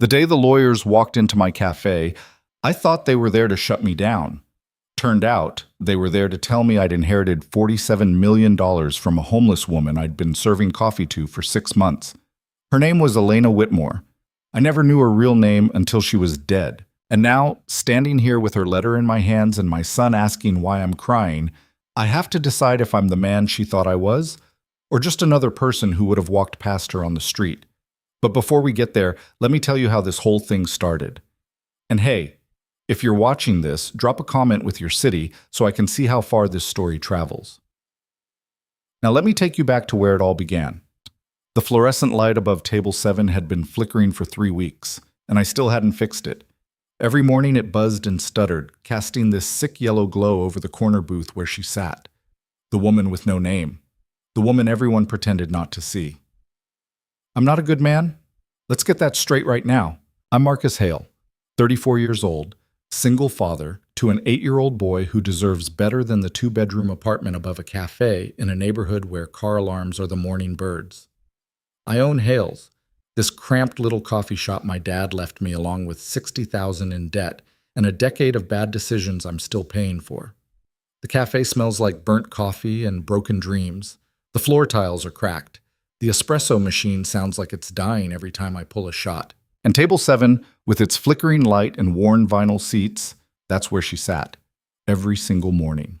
The day the lawyers walked into my cafe, I thought they were there to shut me down. Turned out, they were there to tell me I'd inherited $47 million from a homeless woman I'd been serving coffee to for 6 months. Her name was Elena Whitmore. I never knew her real name until she was dead. And now, standing here with her letter in my hands and my son asking why I'm crying, I have to decide if I'm the man she thought I was, or just another person who would have walked past her on the street. But before we get there, let me tell you how this whole thing started. And hey, if you're watching this, drop a comment with your city so I can see how far this story travels. Now let me take you back to where it all began. The fluorescent light above table 7 had been flickering for 3 weeks, and I still hadn't fixed it. Every morning it buzzed and stuttered, casting this sick yellow glow over the corner booth where she sat. The woman with no name. The woman everyone pretended not to see. I'm not a good man? Let's get that straight right now. I'm Marcus Hale, 34 years old, single father to an 8-year-old boy who deserves better than the 2-bedroom apartment above a cafe in a neighborhood where car alarms are the morning birds. I own Hale's, this cramped little coffee shop my dad left me along with $60,000 in debt and a decade of bad decisions I'm still paying for. The cafe smells like burnt coffee and broken dreams. The floor tiles are cracked. The espresso machine sounds like it's dying every time I pull a shot. And table 7, with its flickering light and worn vinyl seats, that's where she sat, every single morning.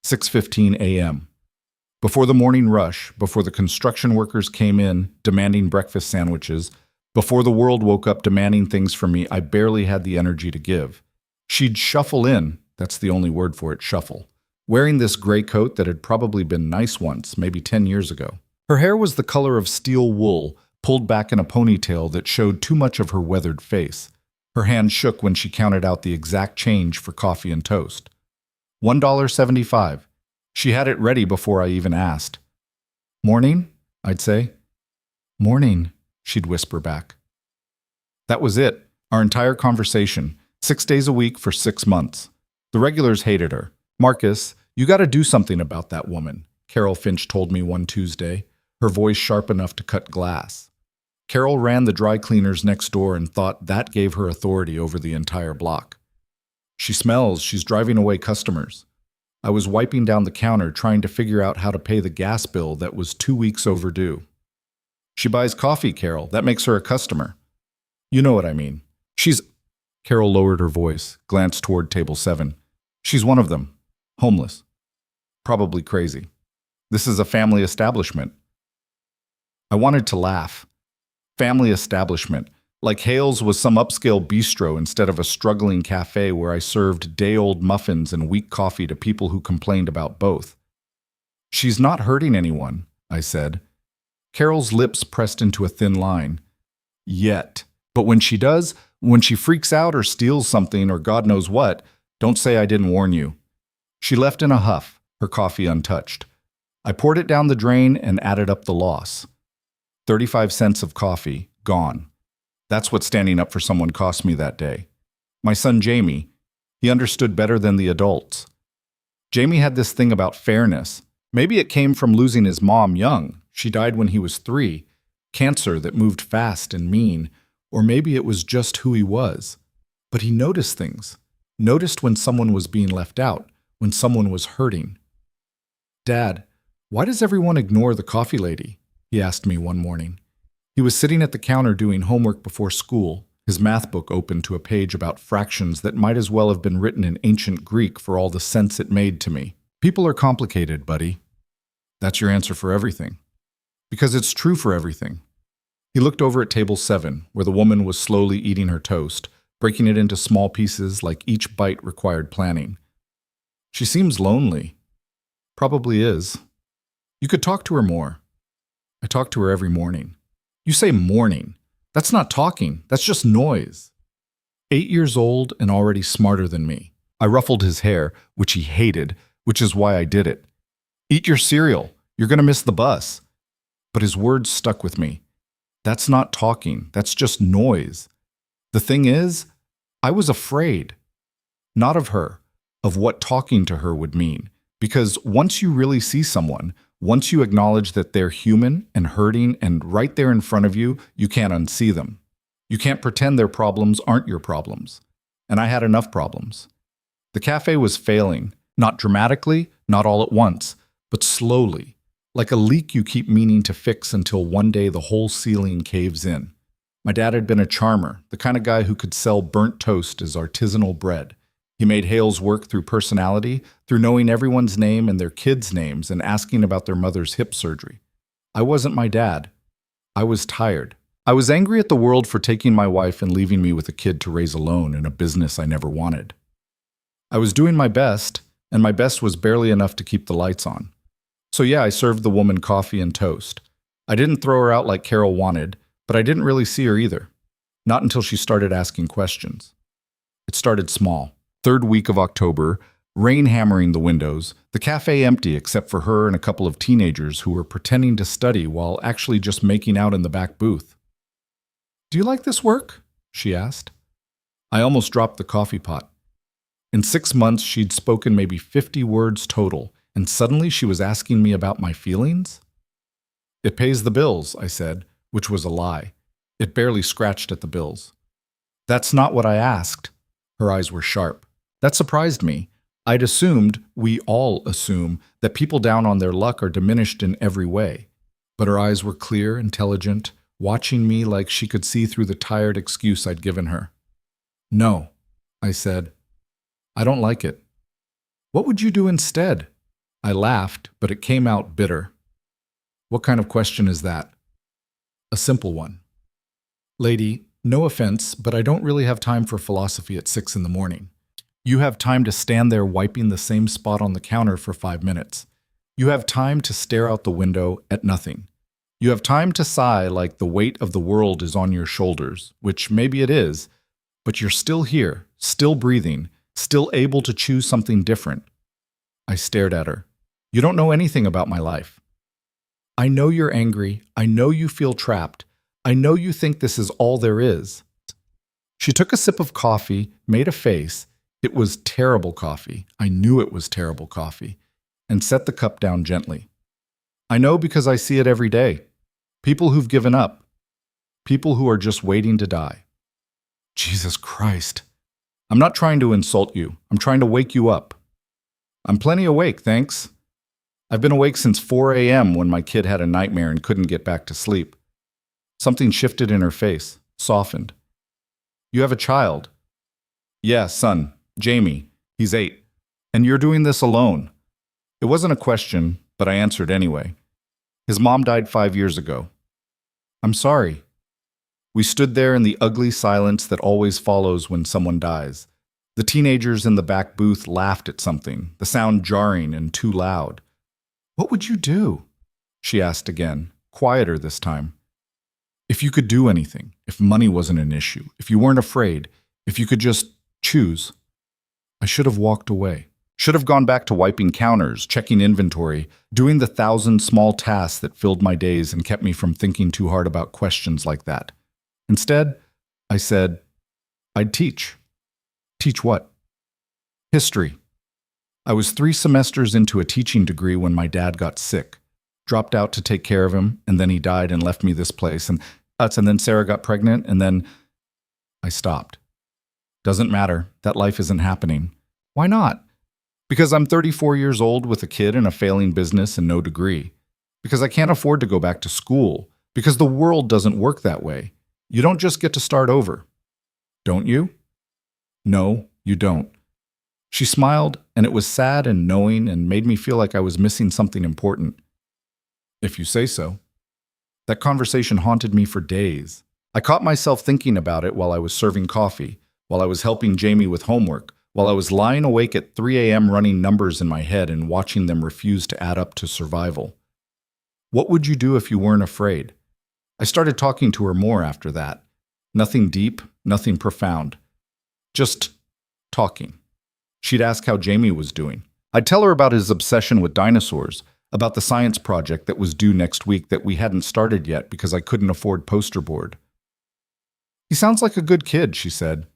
6:15 a.m. Before the morning rush, before the construction workers came in demanding breakfast sandwiches, before the world woke up demanding things from me I barely had the energy to give. She'd shuffle in, that's the only word for it, shuffle, wearing this gray coat that had probably been nice once, maybe 10 years ago. Her hair was the color of steel wool, pulled back in a ponytail that showed too much of her weathered face. Her hand shook when she counted out the exact change for coffee and toast. $1.75. She had it ready before I even asked. "Morning?" I'd say. "Morning," she'd whisper back. That was it, our entire conversation, 6 days a week for 6 months. The regulars hated her. "Marcus, you gotta do something about that woman," Carol Finch told me one Tuesday, her voice sharp enough to cut glass. Carol ran the dry cleaners next door and thought that gave her authority over the entire block. "She smells, she's driving away customers." I was wiping down the counter trying to figure out how to pay the gas bill that was 2 weeks overdue. "She buys coffee, Carol. That makes her a customer." "You know what I mean. She's—" Carol lowered her voice, glanced toward table 7. "She's one of them. Homeless. Probably crazy. This is a family establishment." I wanted to laugh. Family establishment. Like Hale's was some upscale bistro instead of a struggling cafe where I served day-old muffins and weak coffee to people who complained about both. "She's not hurting anyone," I said. Carol's lips pressed into a thin line. "Yet. But when she does, when she freaks out or steals something or God knows what, don't say I didn't warn you." She left in a huff, her coffee untouched. I poured it down the drain and added up the loss. 35 cents of coffee, gone. That's what standing up for someone cost me that day. My son Jamie, he understood better than the adults. Jamie had this thing about fairness. Maybe it came from losing his mom young. She died when he was 3. Cancer that moved fast and mean. Or maybe it was just who he was. But he noticed things. Noticed when someone was being left out, when someone was hurting. "Dad, why does everyone ignore the coffee lady?" he asked me one morning. He was sitting at the counter doing homework before school, his math book open to a page about fractions that might as well have been written in ancient Greek for all the sense it made to me. "People are complicated, buddy." That's your answer for everything. Because it's true for everything. He looked over at table 7, where the woman was slowly eating her toast, breaking it into small pieces like each bite required planning. "She seems lonely." "Probably is." "You could talk to her more." "I talk to her every morning." "You say morning. That's not talking. That's just noise." 8 years old and already smarter than me. I ruffled his hair, which he hated, which is why I did it. "Eat your cereal. You're going to miss the bus." But his words stuck with me. That's not talking. That's just noise. The thing is, I was afraid. Not of her, of what talking to her would mean. Because once you really see someone, once you acknowledge that they're human and hurting and right there in front of you, you can't unsee them. You can't pretend their problems aren't your problems. And I had enough problems. The cafe was failing, not dramatically, not all at once, but slowly, like a leak you keep meaning to fix until one day the whole ceiling caves in. My dad had been a charmer, the kind of guy who could sell burnt toast as artisanal bread. He made Hale's work through personality, through knowing everyone's name and their kids' names and asking about their mother's hip surgery. I wasn't my dad. I was tired. I was angry at the world for taking my wife and leaving me with a kid to raise alone in a business I never wanted. I was doing my best, and my best was barely enough to keep the lights on. So yeah, I served the woman coffee and toast. I didn't throw her out like Carol wanted, but I didn't really see her either. Not until she started asking questions. It started small. Third week of October, rain hammering the windows, the cafe empty except for her and a couple of teenagers who were pretending to study while actually just making out in the back booth. "Do you like this work?" she asked. I almost dropped the coffee pot. In 6 months, she'd spoken maybe 50 words total, and suddenly she was asking me about my feelings? "It pays the bills," I said, which was a lie. It barely scratched at the bills. "That's not what I asked." Her eyes were sharp. That surprised me. I'd assumed, we all assume, that people down on their luck are diminished in every way. But her eyes were clear, intelligent, watching me like she could see through the tired excuse I'd given her. "No," I said. "I don't like it." "What would you do instead?" I laughed, but it came out bitter. "What kind of question is that?" "A simple one. Lady, no offense, but I don't really have time for philosophy at 6 in the morning. You have time to stand there wiping the same spot on the counter for 5 minutes. You have time to stare out the window at nothing. You have time to sigh like the weight of the world is on your shoulders, which maybe it is, but you're still here, still breathing, still able to choose something different." I stared at her. "You don't know anything about my life. I know you're angry. I know you feel trapped. I know you think this is all there is." She took a sip of coffee, made a face. It was terrible coffee. I knew it was terrible coffee, and set the cup down gently. "I know because I see it every day. People who've given up. People who are just waiting to die." Jesus Christ. "I'm not trying to insult you. I'm trying to wake you up." "I'm plenty awake, thanks. I've been awake since 4 a.m. when my kid had a nightmare and couldn't get back to sleep." Something shifted in her face, softened. "You have a child?" "Yeah, son, Jamie. He's 8. And you're doing this alone." It wasn't a question, but I answered anyway. "His mom died 5 years ago." "I'm sorry." We stood there in the ugly silence that always follows when someone dies. The teenagers in the back booth laughed at something, the sound jarring and too loud. "What would you do?" she asked again, quieter this time. "If you could do anything, if money wasn't an issue, if you weren't afraid, if you could just choose." I should have walked away. Should have gone back to wiping counters, checking inventory, doing the 1,000 small tasks that filled my days and kept me from thinking too hard about questions like that. Instead, I said, I'd teach. Teach what? History. I was 3 semesters into a teaching degree when my dad got sick. Dropped out to take care of him, and then he died and left me this place. And then Sarah got pregnant, and then I stopped. Doesn't matter. That life isn't happening. Why not? Because I'm 34 years old with a kid and a failing business and no degree. Because I can't afford to go back to school. Because the world doesn't work that way. You don't just get to start over. Don't you? No, you don't. She smiled, and it was sad and knowing and made me feel like I was missing something important. If you say so. That conversation haunted me for days. I caught myself thinking about it while I was serving coffee, while I was helping Jamie with homework, while I was lying awake at 3 a.m. running numbers in my head and watching them refuse to add up to survival. What would you do if you weren't afraid? I started talking to her more after that. Nothing deep, nothing profound. Just talking. She'd ask how Jamie was doing. I'd tell her about his obsession with dinosaurs, about the science project that was due next week that we hadn't started yet because I couldn't afford poster board. He sounds like a good kid, she said.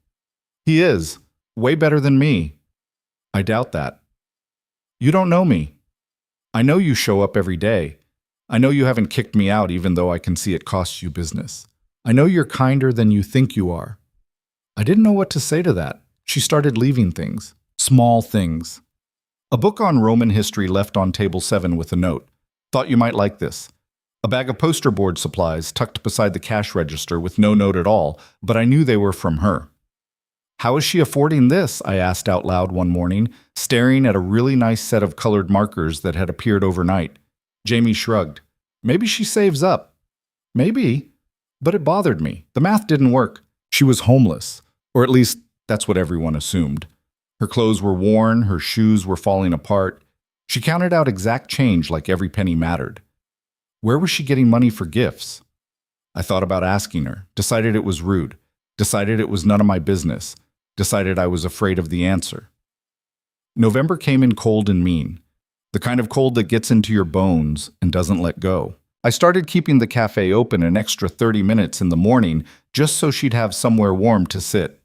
He is. Way better than me. I doubt that. You don't know me. I know you show up every day. I know you haven't kicked me out even though I can see it costs you business. I know you're kinder than you think you are. I didn't know what to say to that. She started leaving things. Small things. A book on Roman history left on table 7 with a note. Thought you might like this. A bag of poster board supplies tucked beside the cash register with no note at all, but I knew they were from her. How is she affording this? I asked out loud one morning, staring at a really nice set of colored markers that had appeared overnight. Jamie shrugged. Maybe she saves up. Maybe. But it bothered me. The math didn't work. She was homeless. Or at least, that's what everyone assumed. Her clothes were worn, her shoes were falling apart. She counted out exact change like every penny mattered. Where was she getting money for gifts? I thought about asking her, decided it was rude, decided it was none of my business, decided I was afraid of the answer. November came in cold and mean, the kind of cold that gets into your bones and doesn't let go. I started keeping the cafe open an extra 30 minutes in the morning just so she'd have somewhere warm to sit.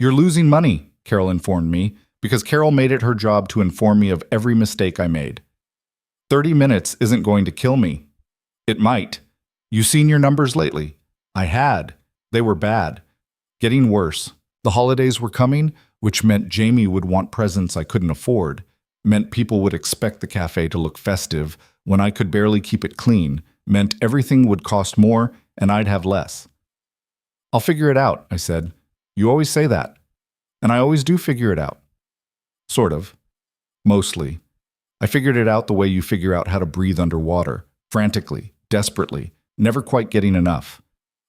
You're losing money, Carol informed me, because Carol made it her job to inform me of every mistake I made. 30 minutes isn't going to kill me. It might. You seen your numbers lately? I had. They were bad. Getting worse. The holidays were coming, which meant Jamie would want presents I couldn't afford, meant people would expect the cafe to look festive when I could barely keep it clean, meant everything would cost more and I'd have less. I'll figure it out, I said. You always say that. And I always do figure it out. Sort of. Mostly. I figured it out the way you figure out how to breathe underwater, frantically, desperately, never quite getting enough.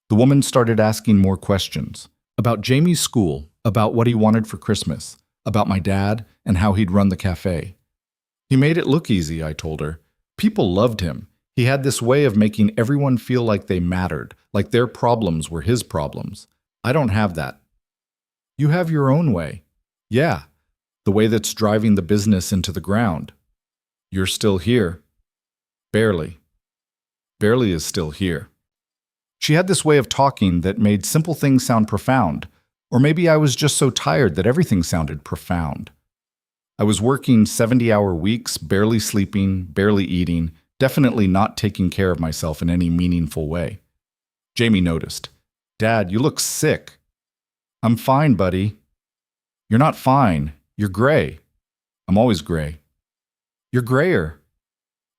The woman started asking more questions. About Jamie's school, about what he wanted for Christmas, about my dad and how he'd run the cafe. He made it look easy, I told her. People loved him. He had this way of making everyone feel like they mattered, like their problems were his problems. I don't have that. You have your own way. Yeah, the way that's driving the business into the ground. You're still here. Barely. Barely is still here. She had this way of talking that made simple things sound profound, or maybe I was just so tired that everything sounded profound. I was working 70-hour weeks, barely sleeping, barely eating, definitely not taking care of myself in any meaningful way. Jamie noticed. Dad, you look sick. I'm fine, buddy. You're not fine. You're gray. I'm always gray. You're grayer.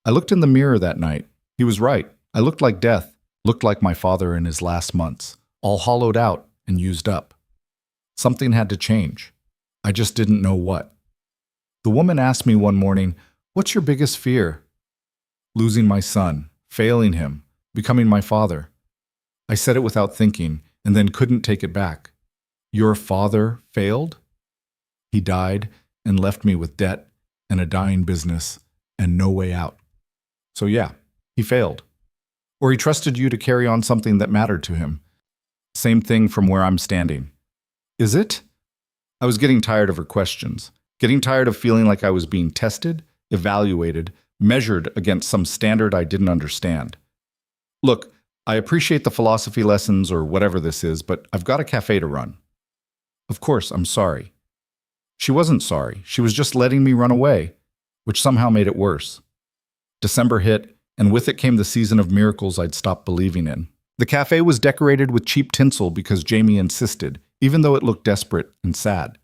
I looked in the mirror that night. He was right. I looked like death, looked like my father in his last months, all hollowed out and used up. Something had to change. I just didn't know what. The woman asked me one morning, "What's your biggest fear?" Losing my son, failing him, becoming my father. I said it without thinking, and then couldn't take it back. Your father failed? He died and left me with debt and a dying business and no way out. So yeah, he failed. Or he trusted you to carry on something that mattered to him. Same thing from where I'm standing. Is it? I was getting tired of her questions, getting tired of feeling like I was being tested, evaluated, measured against some standard I didn't understand. Look, I appreciate the philosophy lessons or whatever this is, but I've got a cafe to run. Of course, I'm sorry. She wasn't sorry. She was just letting me run away, which somehow made it worse. December hit, and with it came the season of miracles I'd stopped believing in. The cafe was decorated with cheap tinsel because Jamie insisted, even though it looked desperate and sad.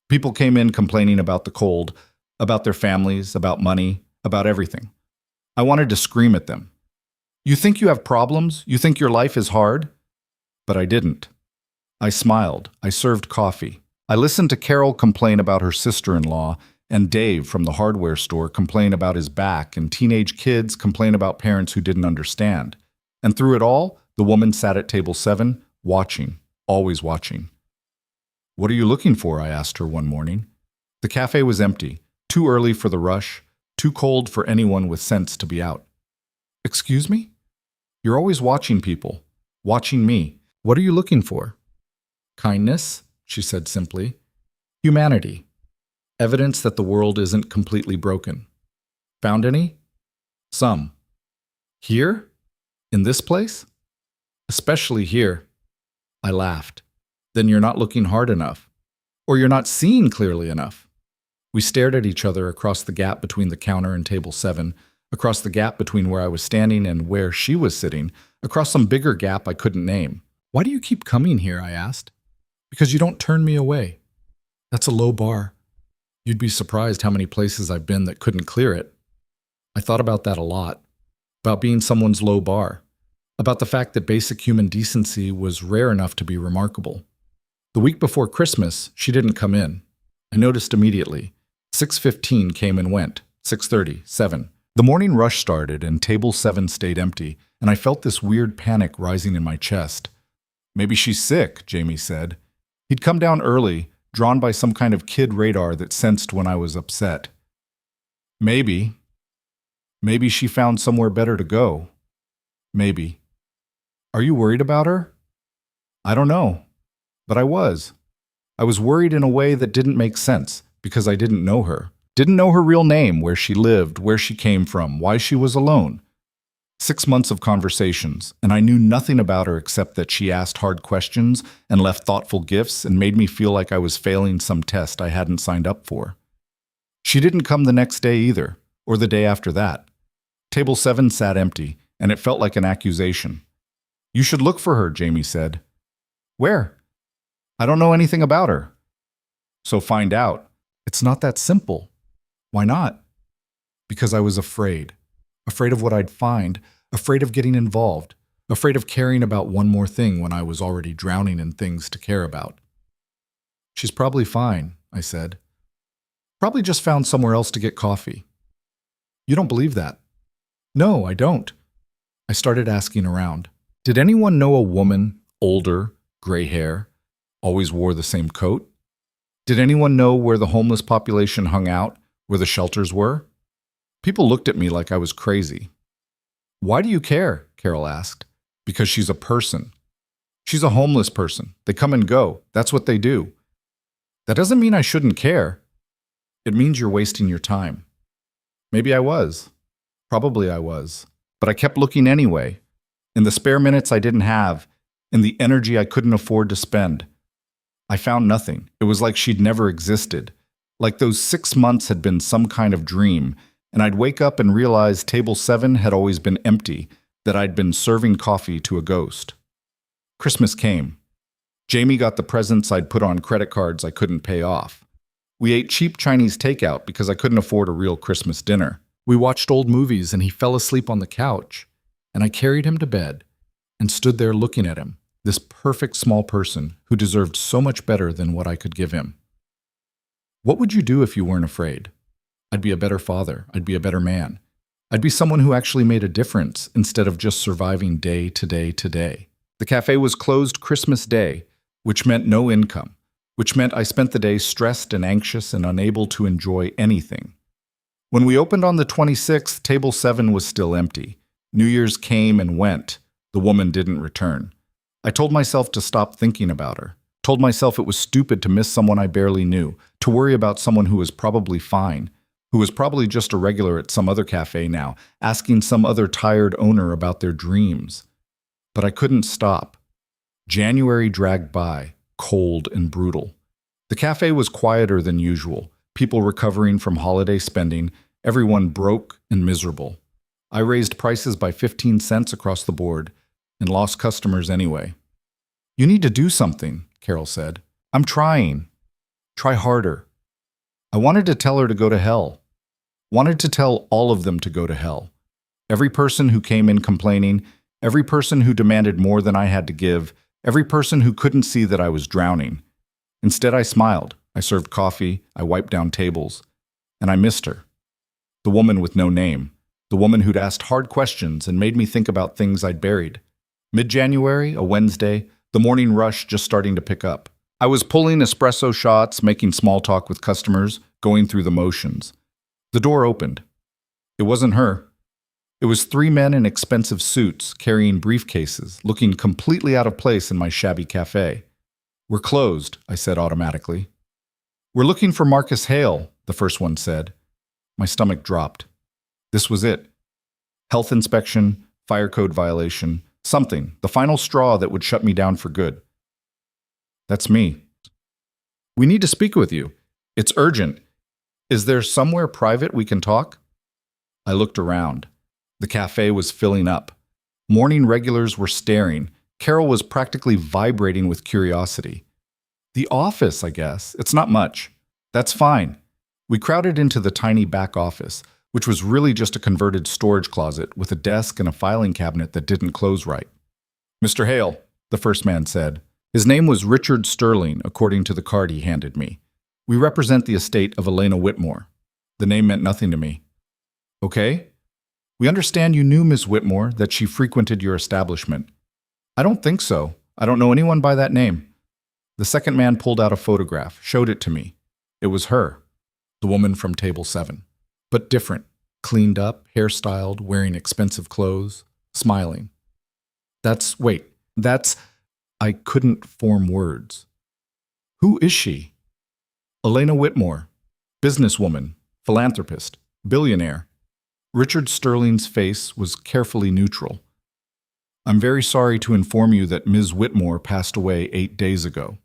People came in complaining about the cold, about their families, about money, about everything. I wanted to scream at them. You think you have problems? You think your life is hard? But I didn't. I smiled. I served coffee. I listened to Carol complain about her sister-in-law, and Dave from the hardware store complain about his back, and teenage kids complain about parents who didn't understand. And through it all, the woman sat at table 7, watching, always watching. What are you looking for? I asked her one morning. The cafe was empty, too early for the rush, too cold for anyone with sense to be out. Excuse me? You're always watching people, watching me. What are you looking for? Kindness, she said simply. Humanity. Evidence that the world isn't completely broken. Found any? Some. Here? In this place? Especially here. I laughed. Then you're not looking hard enough. Or you're not seeing clearly enough. We stared at each other across the gap between the counter and table 7, across the gap between where I was standing and where she was sitting, across some bigger gap I couldn't name. "Why do you keep coming here?" I asked. "Because you don't turn me away." "That's a low bar. You'd be surprised how many places I've been that couldn't clear it." I thought about that a lot, about being someone's low bar, about the fact that basic human decency was rare enough to be remarkable. The week before Christmas, she didn't come in. I noticed immediately. 6:15 came and went, 6:30, 7. The morning rush started and table 7 stayed empty, and I felt this weird panic rising in my chest. "Maybe she's sick," Jamie said. He'd come down early, drawn by some kind of kid radar that sensed when I was upset. Maybe she found somewhere better to go. Maybe. "Are you worried about her?" "I don't know. But I was. I was worried in a way that didn't make sense, because I didn't know her. Didn't know her real name, where she lived, where she came from, why she was alone. 6 months of conversations, and I knew nothing about her except that she asked hard questions and left thoughtful gifts and made me feel like I was failing some test I hadn't signed up for. She didn't come the next day either, or the day after that. Table 7 sat empty, and it felt like an accusation. "You should look for her," Jamie said. "Where?" "I don't know anything about her." "So find out." "It's not that simple." "Why not?" "Because I was afraid. Afraid of what I'd find, afraid of getting involved, afraid of caring about one more thing when I was already drowning in things to care about." "She's probably fine," I said. "Probably just found somewhere else to get coffee." "You don't believe that?" "No, I don't." I started asking around. Did anyone know a woman, older, gray hair, always wore the same coat? Did anyone know where the homeless population hung out, where the shelters were? People looked at me like I was crazy. "Why do you care?" Carol asked. "Because she's a person. She's a homeless person. They come and go. That's what they do." "That doesn't mean I shouldn't care." "It means you're wasting your time." Maybe I was. Probably I was. But I kept looking anyway. In the spare minutes I didn't have, in the energy I couldn't afford to spend. I found nothing. It was like she'd never existed. Like those 6 months had been some kind of dream, and I'd wake up and realize table 7 had always been empty, that I'd been serving coffee to a ghost. Christmas came. Jamie got the presents I'd put on credit cards I couldn't pay off. We ate cheap Chinese takeout because I couldn't afford a real Christmas dinner. We watched old movies and he fell asleep on the couch, and I carried him to bed and stood there looking at him, this perfect small person who deserved so much better than what I could give him. What would you do if you weren't afraid? I'd be a better father. I'd be a better man. I'd be someone who actually made a difference instead of just surviving day to day to day. The cafe was closed Christmas Day, which meant no income, which meant I spent the day stressed and anxious and unable to enjoy anything. When we opened on the 26th, table 7 was still empty. New Year's came and went. The woman didn't return. I told myself to stop thinking about her. Told myself it was stupid to miss someone I barely knew, to worry about someone who was probably fine, who was probably just a regular at some other cafe now, asking some other tired owner about their dreams. But I couldn't stop. January dragged by, cold and brutal. The cafe was quieter than usual, people recovering from holiday spending, everyone broke and miserable. I raised prices by 15 cents across the board and lost customers anyway. "You need to do something," Carol said. "I'm trying. Try harder." I wanted to tell her to go to hell. Wanted to tell all of them to go to hell. Every person who came in complaining, every person who demanded more than I had to give, every person who couldn't see that I was drowning. Instead, I smiled. I served coffee, I wiped down tables, and I missed her. The woman with no name. The woman who'd asked hard questions and made me think about things I'd buried. Mid-January, a Wednesday, the morning rush just starting to pick up. I was pulling espresso shots, making small talk with customers, going through the motions. The door opened. It wasn't her. It was 3 men in expensive suits, carrying briefcases, looking completely out of place in my shabby cafe. "We're closed," I said automatically. "We're looking for Marcus Hale," the first one said. My stomach dropped. This was it. Health inspection, fire code violation, something, the final straw that would shut me down for good. "That's me." "We need to speak with you. It's urgent. Is there somewhere private we can talk?" I looked around. The cafe was filling up. Morning regulars were staring. Carol was practically vibrating with curiosity. The office, I guess. It's not much. That's fine. We crowded into the tiny back office, which was really just a converted storage closet with a desk and a filing cabinet that didn't close right. Mr. Hale, the first man said. His name was Richard Sterling, according to the card he handed me. We represent the estate of Elena Whitmore. The name meant nothing to me. Okay. We understand you knew Miss Whitmore, that she frequented your establishment. I don't think so. I don't know anyone by that name. The second man pulled out a photograph, showed it to me. It was her, the woman from table 7. But different, cleaned up, hairstyled, wearing expensive clothes, smiling. I couldn't form words. Who is she? Elena Whitmore, businesswoman, philanthropist, billionaire. Richard Sterling's face was carefully neutral. I'm very sorry to inform you that Ms. Whitmore passed away 8 days ago.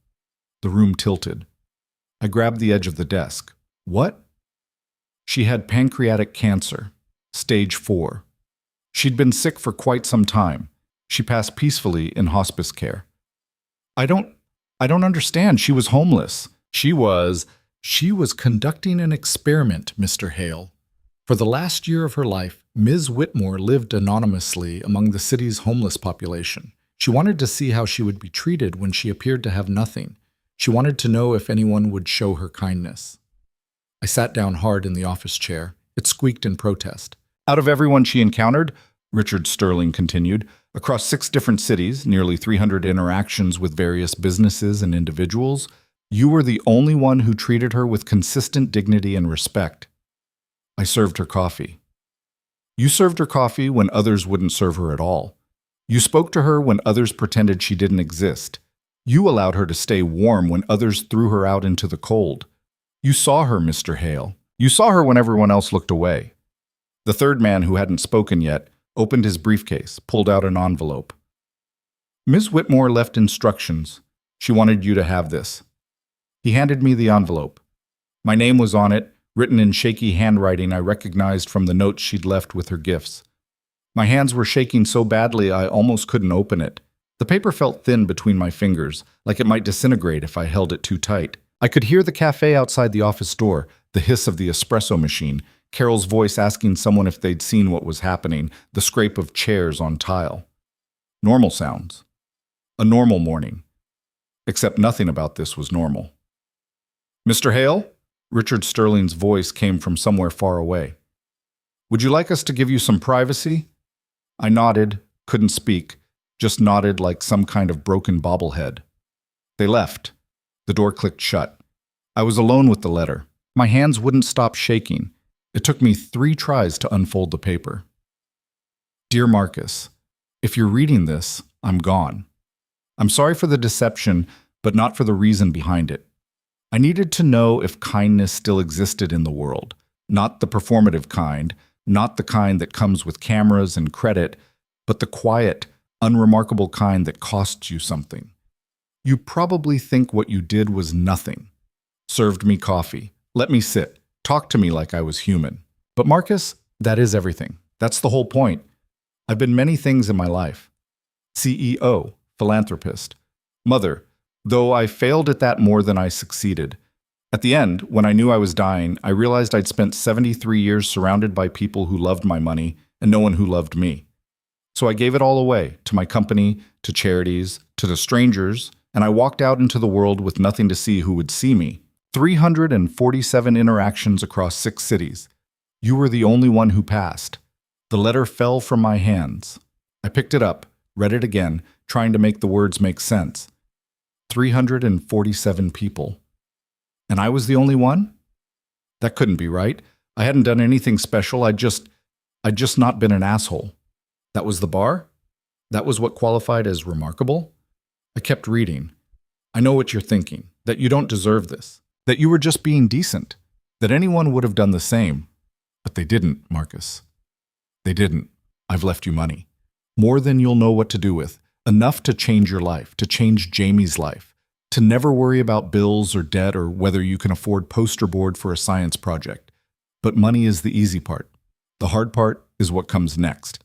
The room tilted. I grabbed the edge of the desk. What? She had pancreatic cancer, stage 4. She'd been sick for quite some time. She passed peacefully in hospice care. I don't understand. She was homeless. She was conducting an experiment, Mr. Hale. For the last year of her life, Ms. Whitmore lived anonymously among the city's homeless population. She wanted to see how she would be treated when she appeared to have nothing. She wanted to know if anyone would show her kindness. I sat down hard in the office chair. It squeaked in protest. Out of everyone she encountered, Richard Sterling continued, across 6 different cities, nearly 300 interactions with various businesses and individuals, you were the only one who treated her with consistent dignity and respect. I served her coffee. You served her coffee when others wouldn't serve her at all. You spoke to her when others pretended she didn't exist. You allowed her to stay warm when others threw her out into the cold. You saw her, Mr. Hale. You saw her when everyone else looked away. The third man, who hadn't spoken yet, opened his briefcase, pulled out an envelope. Ms. Whitmore left instructions. She wanted you to have this. He handed me the envelope. My name was on it, written in shaky handwriting I recognized from the notes she'd left with her gifts. My hands were shaking so badly I almost couldn't open it. The paper felt thin between my fingers, like it might disintegrate if I held it too tight. I could hear the cafe outside the office door, the hiss of the espresso machine, Carol's voice asking someone if they'd seen what was happening, the scrape of chairs on tile. Normal sounds. A normal morning. Except nothing about this was normal. Mr. Hale? Richard Sterling's voice came from somewhere far away. Would you like us to give you some privacy? I nodded, couldn't speak, just nodded like some kind of broken bobblehead. They left. The door clicked shut. I was alone with the letter. My hands wouldn't stop shaking. It took me 3 tries to unfold the paper. Dear Marcus, if you're reading this, I'm gone. I'm sorry for the deception, but not for the reason behind it. I needed to know if kindness still existed in the world, not the performative kind, not the kind that comes with cameras and credit, but the quiet, unremarkable kind that costs you something. You probably think what you did was nothing. Served me coffee, let me sit, talked to me like I was human. But Marcus, that is everything. That's the whole point. I've been many things in my life. CEO, philanthropist, mother, though I failed at that more than I succeeded. At the end, when I knew I was dying, I realized I'd spent 73 years surrounded by people who loved my money and no one who loved me. So I gave it all away, to my company, to charities, to the strangers, and I walked out into the world with nothing to see who would see me. 347 interactions across 6 cities. You were the only one who passed. The letter fell from my hands. I picked it up, read it again, trying to make the words make sense. 347 people. And I was the only one? That couldn't be right. I hadn't done anything special. I'd just not been an asshole. That was the bar? That was what qualified as remarkable? I kept reading. I know what you're thinking, that you don't deserve this, that you were just being decent, that anyone would have done the same. But they didn't, Marcus. They didn't. I've left you money. More than you'll know what to do with. Enough to change your life, to change Jamie's life, to never worry about bills or debt or whether you can afford poster board for a science project. But money is the easy part. The hard part is what comes next.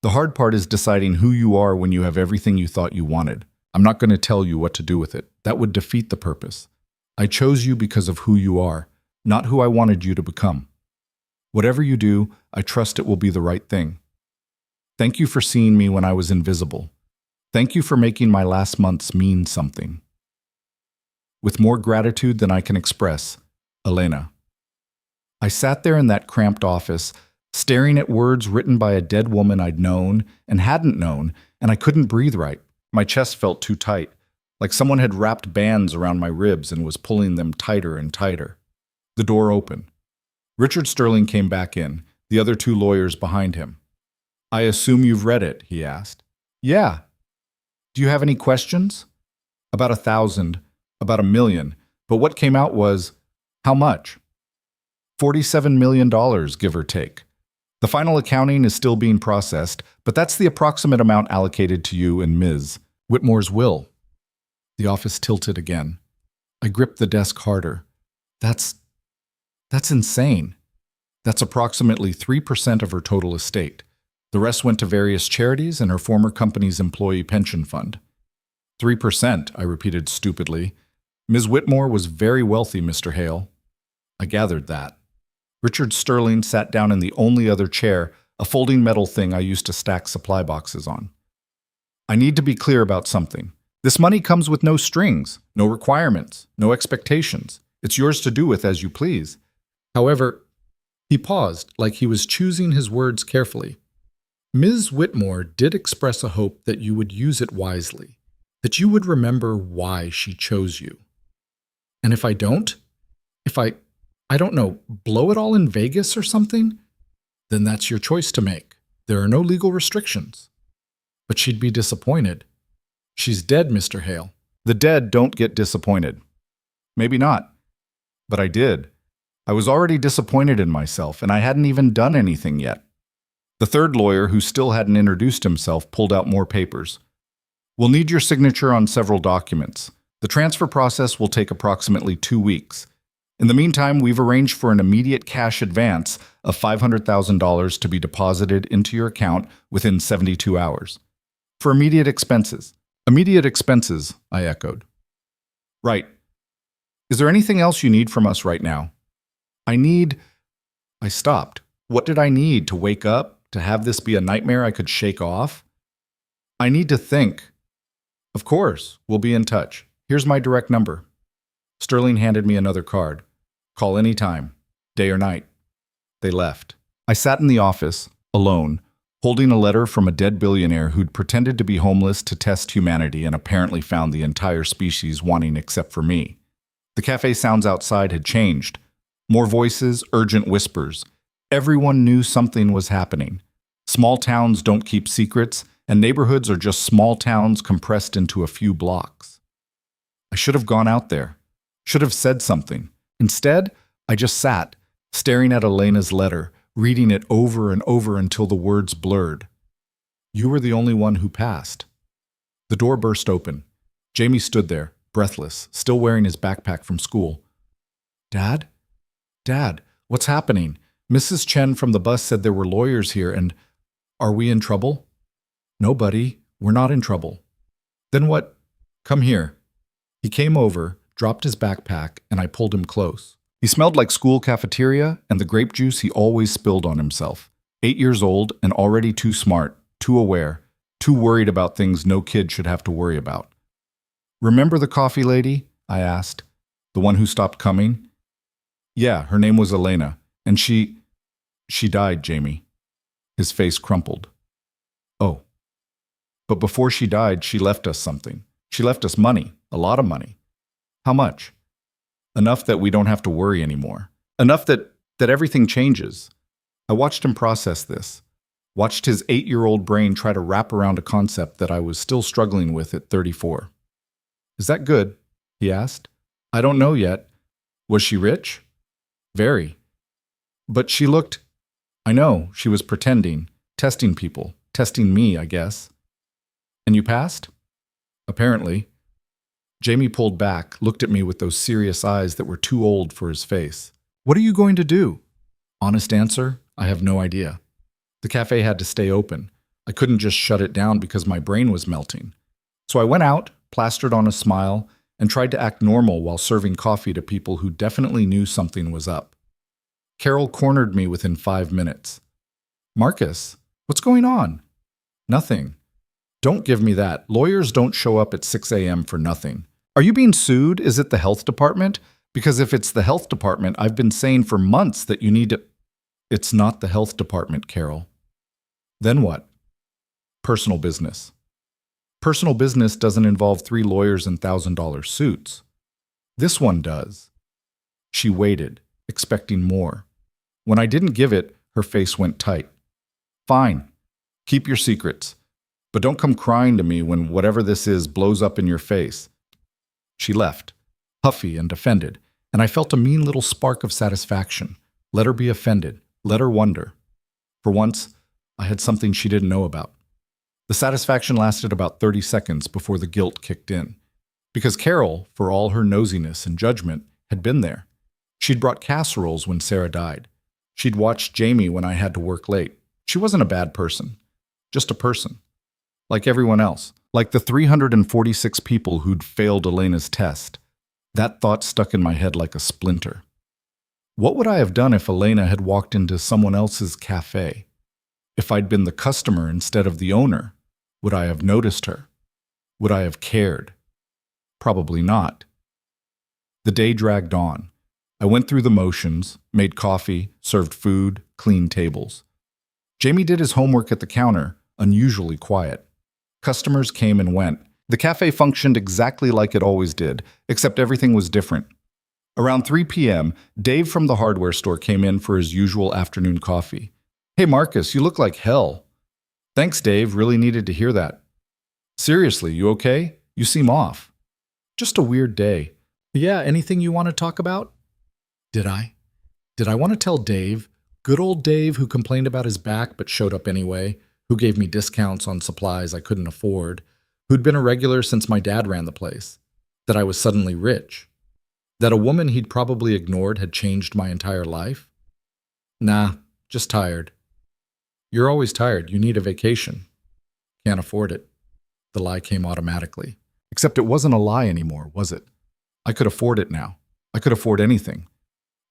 The hard part is deciding who you are when you have everything you thought you wanted. I'm not going to tell you what to do with it. That would defeat the purpose. I chose you because of who you are, not who I wanted you to become. Whatever you do, I trust it will be the right thing. Thank you for seeing me when I was invisible. Thank you for making my last months mean something. With more gratitude than I can express, Elena. I sat there in that cramped office, staring at words written by a dead woman I'd known and hadn't known, and I couldn't breathe right. My chest felt too tight, like someone had wrapped bands around my ribs and was pulling them tighter and tighter. The door opened. Richard Sterling came back in, the other two lawyers behind him. I assume you've read it, he asked. Yeah. Do you have any questions? About 1,000, about 1,000,000, but what came out was, how much? $47 million, give or take. The final accounting is still being processed, but that's the approximate amount allocated to you and Ms. Whitmore's will. The office tilted again. I gripped the desk harder. That's insane. That's approximately 3% of her total estate. The rest went to various charities and her former company's employee pension fund. 3%, I repeated stupidly. Ms. Whitmore was very wealthy, Mr. Hale. I gathered that. Richard Sterling sat down in the only other chair, a folding metal thing I used to stack supply boxes on. I need to be clear about something. This money comes with no strings, no requirements, no expectations. It's yours to do with as you please. However, he paused, like he was choosing his words carefully. Ms. Whitmore did express a hope that you would use it wisely, that you would remember why she chose you. And if I don't, if I don't know, blow it all in Vegas or something, then that's your choice to make. There are no legal restrictions. But she'd be disappointed. She's dead, Mr. Hale. The dead don't get disappointed. Maybe not. But I did. I was already disappointed in myself, and I hadn't even done anything yet. The third lawyer, who still hadn't introduced himself, pulled out more papers. We'll need your signature on several documents. The transfer process will take approximately 2 weeks. In the meantime, we've arranged for an immediate cash advance of $500,000 to be deposited into your account within 72 hours. For immediate expenses. Immediate expenses, I echoed. Right. Is there anything else you need from us right now? I stopped. What did I need? To wake up? To have this be a nightmare I could shake off? I need to think. Of course, we'll be in touch. Here's my direct number. Sterling handed me another card. Call any time, day or night. They left. I sat in the office, alone, holding a letter from a dead billionaire who'd pretended to be homeless to test humanity and apparently found the entire species wanting except for me. The cafe sounds outside had changed. More voices, urgent whispers. Everyone knew something was happening. Small towns don't keep secrets, and neighborhoods are just small towns compressed into a few blocks. I should have gone out there. Should have said something. Instead, I just sat, staring at Elena's letter, reading it over and over until the words blurred. You were the only one who passed. The door burst open. Jamie stood there, breathless, still wearing his backpack from school. Dad? Dad, what's happening? Mrs. Chen from the bus said there were lawyers here and… Are we in trouble? No, buddy, we're not in trouble. Then what? Come here. He came over, dropped his backpack, and I pulled him close. He smelled like school cafeteria and the grape juice he always spilled on himself. 8 years old and already too smart, too aware, too worried about things no kid should have to worry about. Remember the coffee lady? I asked. The one who stopped coming? Yeah, her name was Elena, and she died, Jamie. His face crumpled. Oh. But before she died, she left us something. She left us money, a lot of money. How much? Enough that we don't have to worry anymore. Enough that everything changes. I watched him process this. Watched his 8-year-old brain try to wrap around a concept that I was still struggling with at 34. Is that good? He asked. I don't know yet. Was she rich? Very. But she looked… I know, she was pretending, testing people, testing me, I guess. And you passed? Apparently. Jamie pulled back, looked at me with those serious eyes that were too old for his face. What are you going to do? Honest answer, I have no idea. The cafe had to stay open. I couldn't just shut it down because my brain was melting. So I went out, plastered on a smile, and tried to act normal while serving coffee to people who definitely knew something was up. Carol cornered me within 5 minutes. Marcus, what's going on? Nothing. Don't give me that. Lawyers don't show up at 6 a.m. for nothing. Are you being sued? Is it the health department? Because if it's the health department, I've been saying for months that you need to... It's not the health department, Carol. Then what? Personal business. Personal business doesn't involve 3 lawyers and $1,000 suits. This one does. She waited, expecting more. When I didn't give it, her face went tight. Fine. Keep your secrets. But don't come crying to me when whatever this is blows up in your face. She left, huffy and offended, and I felt a mean little spark of satisfaction. Let her be offended. Let her wonder. For once, I had something she didn't know about. The satisfaction lasted about 30 seconds before the guilt kicked in. Because Carol, for all her nosiness and judgment, had been there. She'd brought casseroles when Sarah died. She'd watched Jamie when I had to work late. She wasn't a bad person. Just a person. Like everyone else. Like the 346 people who'd failed Elena's test. That thought stuck in my head like a splinter. What would I have done if Elena had walked into someone else's cafe? If I'd been the customer instead of the owner, would I have noticed her? Would I have cared? Probably not. The day dragged on. I went through the motions, made coffee, served food, cleaned tables. Jamie did his homework at the counter, unusually quiet. Customers came and went. The cafe functioned exactly like it always did, except everything was different. Around 3 p.m., Dave from the hardware store came in for his usual afternoon coffee. Hey, Marcus, you look like hell. Thanks, Dave. Really needed to hear that. Seriously, you okay? You seem off. Just a weird day. Yeah, anything you want to talk about? Did I? Did I want to tell Dave? Good old Dave who complained about his back but showed up anyway, who gave me discounts on supplies I couldn't afford, who'd been a regular since my dad ran the place, that I was suddenly rich, that a woman he'd probably ignored had changed my entire life? Nah, just tired. You're always tired. You need a vacation. Can't afford it. The lie came automatically. Except it wasn't a lie anymore, was it? I could afford it now. I could afford anything.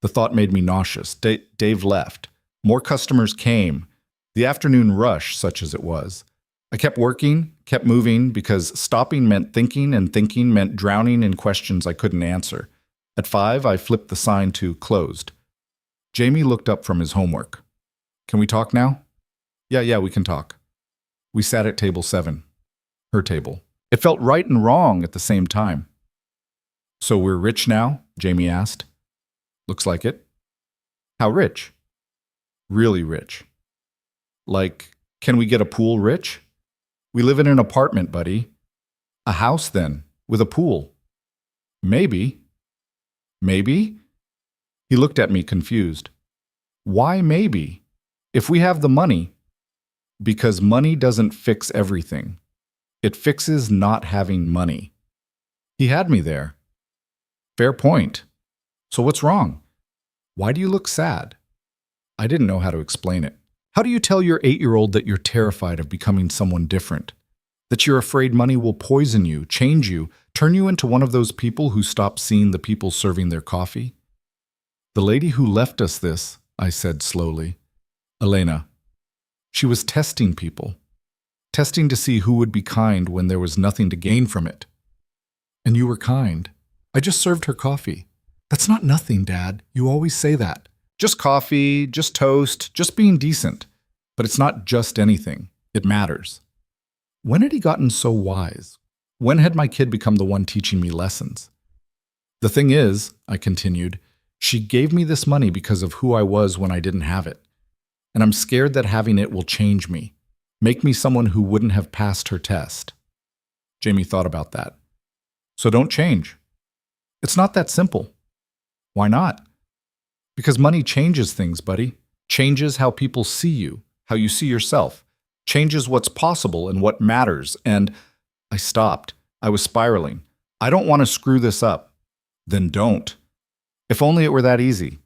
The thought made me nauseous. Dave left. More customers came. The afternoon rush, such as it was. I kept working, kept moving, because stopping meant thinking, and thinking meant drowning in questions I couldn't answer. At 5, I flipped the sign to closed. Jamie looked up from his homework. Can we talk now? Yeah, we can talk. We sat at table 7. Her table. It felt right and wrong at the same time. So we're rich now? Jamie asked. Looks like it. How rich? Really rich. Like, can we get a pool rich? We live in an apartment, buddy. A house, then, with a pool. Maybe. Maybe? He looked at me confused. Why maybe? If we have the money. Because money doesn't fix everything. It fixes not having money. He had me there. Fair point. So what's wrong? Why do you look sad? I didn't know how to explain it. How do you tell your 8-year-old that you're terrified of becoming someone different? That you're afraid money will poison you, change you, turn you into one of those people who stop seeing the people serving their coffee? The lady who left us this, I said slowly. Elena. She was testing people. Testing to see who would be kind when there was nothing to gain from it. And you were kind. I just served her coffee. That's not nothing, Dad. You always say that. Just coffee, just toast, just being decent. But it's not just anything. It matters. When had he gotten so wise? When had my kid become the one teaching me lessons? The thing is, I continued, she gave me this money because of who I was when I didn't have it. And I'm scared that having it will change me, make me someone who wouldn't have passed her test. Jamie thought about that. So don't change. It's not that simple. Why not? Because money changes things, buddy. Changes how people see you, how you see yourself. Changes what's possible and what matters. And I stopped. I was spiraling. I don't want to screw this up. Then don't. If only it were that easy.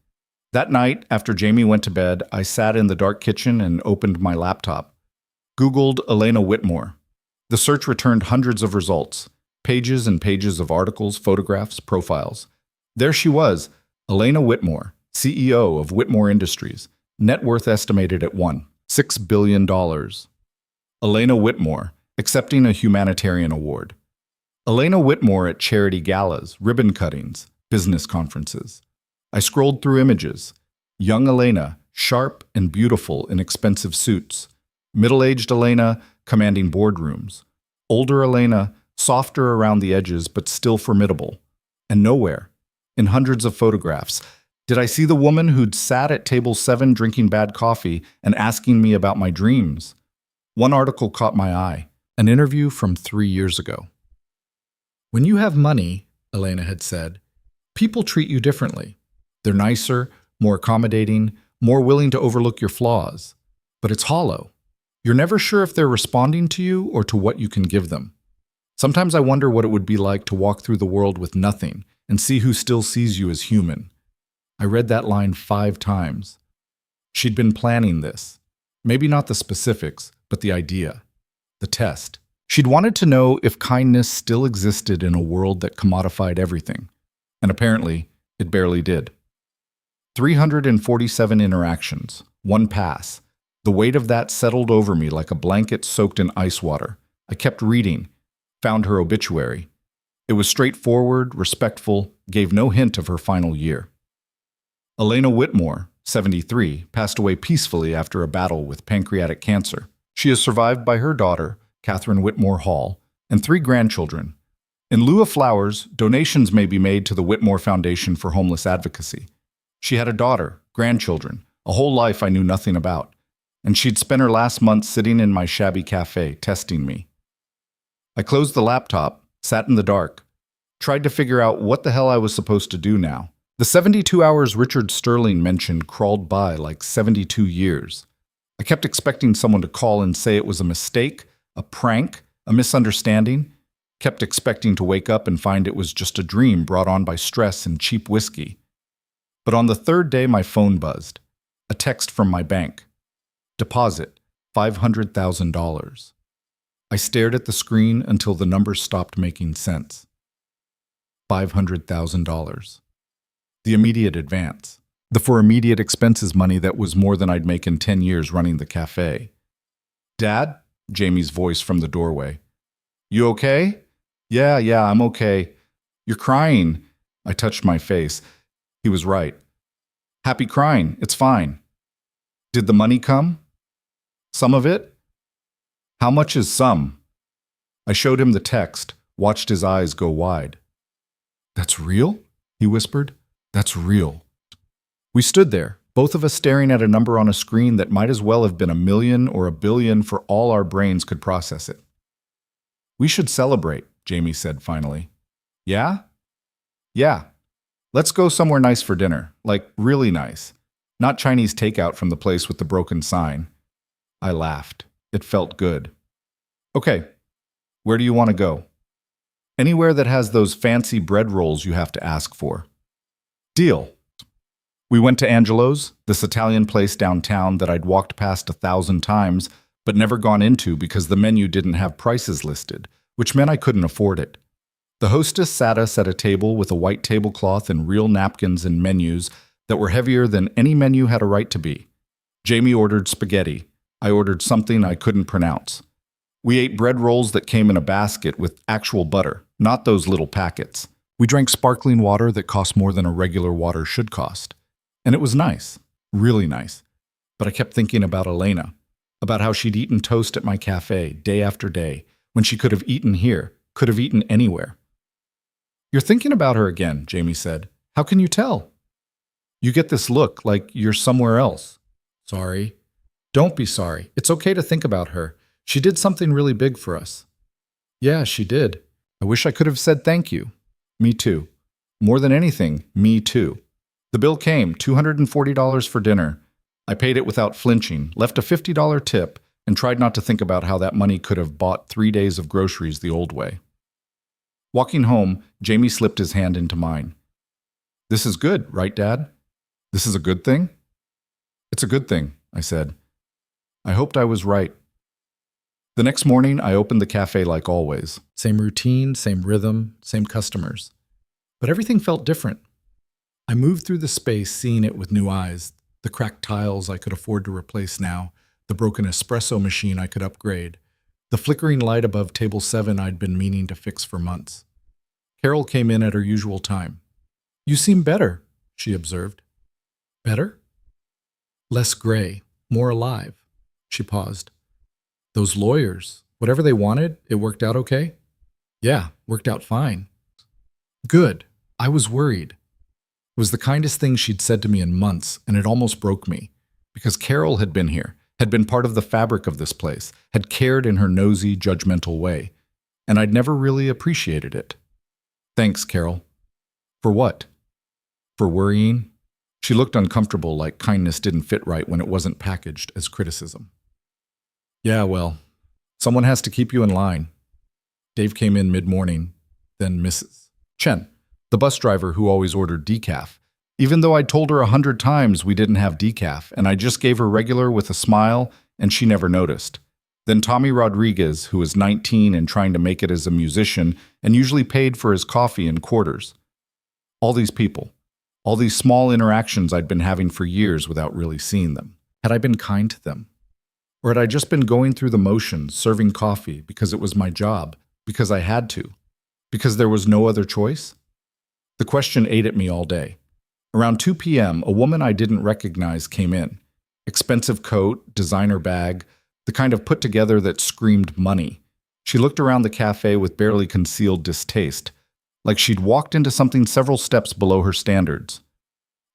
That night, after Jamie went to bed, I sat in the dark kitchen and opened my laptop. Googled Elena Whitmore. The search returned hundreds of results, pages and pages of articles, photographs, profiles. There she was, Elena Whitmore, CEO of Whitmore Industries, net worth estimated at $6 billion. Elena Whitmore, accepting a humanitarian award. Elena Whitmore at charity galas, ribbon cuttings, business conferences. I scrolled through images. Young Elena, sharp and beautiful in expensive suits. Middle-aged Elena, commanding boardrooms. Older Elena, softer around the edges but still formidable. And nowhere, in hundreds of photographs, did I see the woman who'd sat at table 7 drinking bad coffee and asking me about my dreams. One article caught my eye, an interview from 3 years ago. When you have money, Elena had said, people treat you differently. They're nicer, more accommodating, more willing to overlook your flaws. But it's hollow. You're never sure if they're responding to you or to what you can give them. Sometimes I wonder what it would be like to walk through the world with nothing and see who still sees you as human. I read that line 5 times. She'd been planning this. Maybe not the specifics, but the idea. The test. She'd wanted to know if kindness still existed in a world that commodified everything. And apparently, it barely did. 347 interactions, 1 pass. The weight of that settled over me like a blanket soaked in ice water. I kept reading, found her obituary. It was straightforward, respectful, gave no hint of her final year. Elena Whitmore, 73, passed away peacefully after a battle with pancreatic cancer. She is survived by her daughter, Catherine Whitmore Hall, and 3 grandchildren. In lieu of flowers, donations may be made to the Whitmore Foundation for Homeless Advocacy. She had a daughter, grandchildren, a whole life I knew nothing about, and she'd spent her last month sitting in my shabby cafe, testing me. I closed the laptop, sat in the dark, tried to figure out what the hell I was supposed to do now. The 72 hours Richard Sterling mentioned crawled by like 72 years. I kept expecting someone to call and say it was a mistake, a prank, a misunderstanding. Kept expecting to wake up and find it was just a dream brought on by stress and cheap whiskey. But on the 3rd day, my phone buzzed. A text from my bank. Deposit, $500,000. I stared at the screen until the numbers stopped making sense. $500,000. The immediate advance. The for immediate expenses money that was more than I'd make in 10 years running the cafe. Dad? Jamie's voice from the doorway. You okay? Yeah, I'm okay. You're crying. I touched my face. He was right. Happy crying. It's fine. Did the money come? Some of it? How much is some? I showed him the text, watched his eyes go wide. That's real? He whispered. That's real. We stood there, both of us staring at a number on a screen that might as well have been 1 million or 1 billion for all our brains could process it. We should celebrate, Jamie said finally. Yeah? Yeah. Let's go somewhere nice for dinner, like really nice. Not Chinese takeout from the place with the broken sign. I laughed. It felt good. Okay, where do you want to go? Anywhere that has those fancy bread rolls you have to ask for. Deal. We went to Angelo's, this Italian place downtown that I'd walked past 1,000 times, but never gone into because the menu didn't have prices listed, which meant I couldn't afford it. The hostess sat us at a table with a white tablecloth and real napkins and menus that were heavier than any menu had a right to be. Jamie ordered spaghetti. I ordered something I couldn't pronounce. We ate bread rolls that came in a basket with actual butter, not those little packets. We drank sparkling water that cost more than a regular water should cost. And it was nice, really nice. But I kept thinking about Elena, about how she'd eaten toast at my cafe day after day, when she could have eaten here, could have eaten anywhere. You're thinking about her again, Jamie said. How can you tell? You get this look like you're somewhere else. Sorry. Don't be sorry. It's okay to think about her. She did something really big for us. Yeah, she did. I wish I could have said thank you. Me too. More than anything, me too. The bill came, $240 for dinner. I paid it without flinching, left a $50 tip, and tried not to think about how that money could have bought 3 days of groceries the old way. Walking home, Jamie slipped his hand into mine. This is good, right, Dad? This is a good thing? It's a good thing, I said. I hoped I was right. The next morning, I opened the cafe like always. Same routine, same rhythm, same customers. But everything felt different. I moved through the space, seeing it with new eyes. The cracked tiles I could afford to replace now, the broken espresso machine I could upgrade, the flickering light above table 7 I'd been meaning to fix for months. Carol came in at her usual time. "You seem better," she observed. "Better?" "Less gray, more alive." She paused. "Those lawyers, whatever they wanted, it worked out okay?" "Yeah, worked out fine." "Good. I was worried." It was the kindest thing she'd said to me in months, and it almost broke me. Because Carol had been here, had been part of the fabric of this place, had cared in her nosy, judgmental way, and I'd never really appreciated it. "Thanks, Carol." "For what?" "For worrying." She looked uncomfortable, like kindness didn't fit right when it wasn't packaged as criticism. "Yeah, well, someone has to keep you in line." Dave came in mid-morning, then Mrs. Chen, the bus driver who always ordered decaf, even though I'd told her 100 times we didn't have decaf, and I just gave her regular with a smile, and she never noticed. Then Tommy Rodriguez, who was 19 and trying to make it as a musician, and usually paid for his coffee in quarters. All these people, all these small interactions I'd been having for years without really seeing them. Had I been kind to them? Or had I just been going through the motions, serving coffee, because it was my job, because I had to, because there was no other choice? The question ate at me all day. Around 2 p.m., a woman I didn't recognize came in. Expensive coat, designer bag, the kind of put together that screamed money. She looked around the cafe with barely concealed distaste, like she'd walked into something several steps below her standards.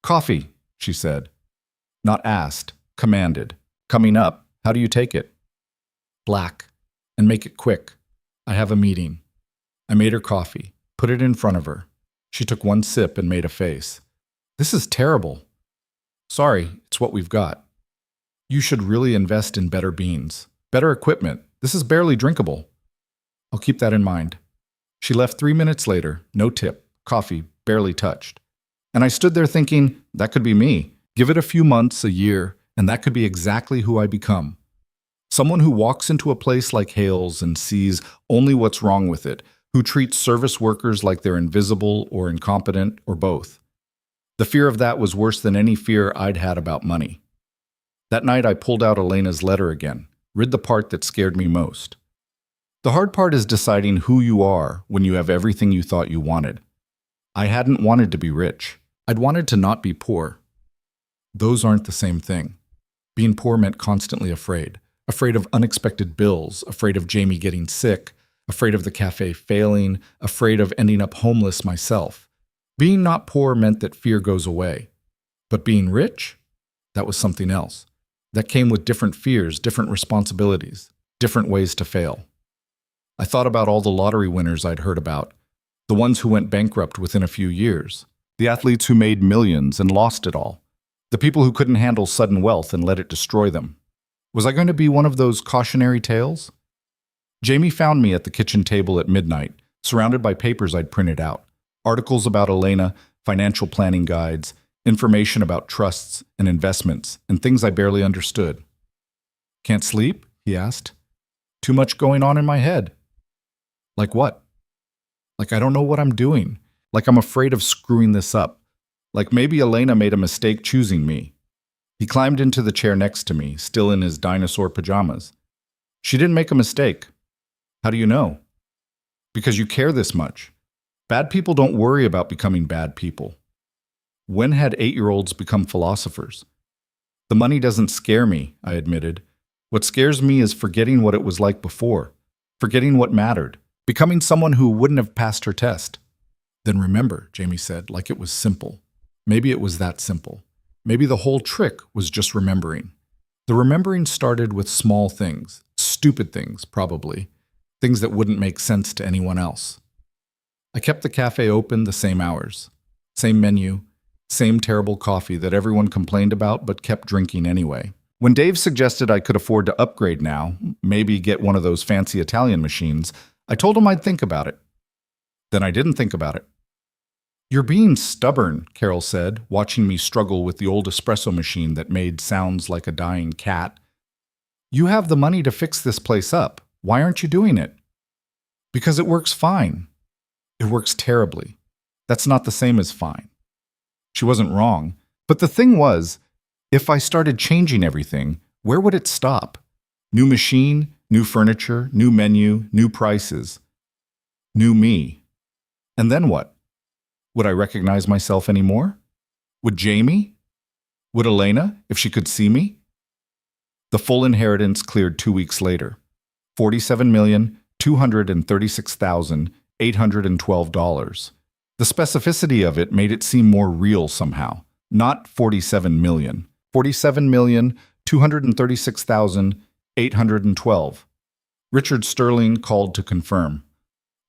"Coffee," she said. Not asked, commanded. "Coming up. How do you take it?" "Black. And make it quick. I have a meeting." I made her coffee, put it in front of her. She took one sip and made a face. "This is terrible." "Sorry, it's what we've got." "You should really invest in better beans, better equipment. This is barely drinkable." "I'll keep that in mind." She left 3 minutes later, no tip, coffee barely touched. And I stood there thinking, that could be me. Give it a few months, a year, and that could be exactly who I become. Someone who walks into a place like Hale's and sees only what's wrong with it, who treats service workers like they're invisible or incompetent or both. The fear of that was worse than any fear I'd had about money. That night I pulled out Elena's letter again, read the part that scared me most. The hard part is deciding who you are when you have everything you thought you wanted. I hadn't wanted to be rich. I'd wanted to not be poor. Those aren't the same thing. Being poor meant constantly afraid of unexpected bills, afraid of Jamie getting sick, afraid of the cafe failing, afraid of ending up homeless myself. Being not poor meant that fear goes away. But being rich? That was something else. That came with different fears, different responsibilities, different ways to fail. I thought about all the lottery winners I'd heard about, the ones who went bankrupt within a few years, the athletes who made millions and lost it all, the people who couldn't handle sudden wealth and let it destroy them. Was I going to be one of those cautionary tales? Jamie found me at the kitchen table at midnight, surrounded by papers I'd printed out, articles about Elena, financial planning guides, information about trusts and investments, and things I barely understood. "Can't sleep?" he asked. "Too much going on in my head." "Like what?" "Like I don't know what I'm doing. Like I'm afraid of screwing this up. Like maybe Elena made a mistake choosing me." He climbed into the chair next to me, still in his dinosaur pajamas. "She didn't make a mistake." "How do you know?" "Because you care this much. Bad people don't worry about becoming bad people." When had 8-year-olds become philosophers? "The money doesn't scare me," I admitted. "What scares me is forgetting what it was like before, forgetting what mattered, becoming someone who wouldn't have passed her test." "Then remember," Jamie said, like it was simple. Maybe it was that simple. Maybe the whole trick was just remembering. The remembering started with small things, stupid things, probably, things that wouldn't make sense to anyone else. I kept the cafe open the same hours, same menu, same terrible coffee that everyone complained about but kept drinking anyway. When Dave suggested I could afford to upgrade now, maybe get one of those fancy Italian machines, I told him I'd think about it. Then I didn't think about it. You're being stubborn, Carol said, watching me struggle with the old espresso machine that made sounds like a dying cat. You have the money to fix this place up. Why aren't you doing it? Because it works fine. It works terribly. That's not the same as fine. She wasn't wrong. But the thing was, if I started changing everything, where would it stop? New machine, new furniture, new menu, new prices. New me. And then what? Would I recognize myself anymore? Would Jamie? Would Elena, if she could see me? The full inheritance cleared 2 weeks later. $47,236,812. The specificity of it made it seem more real somehow. Not 47 million. 47,236,812. Richard Sterling called to confirm.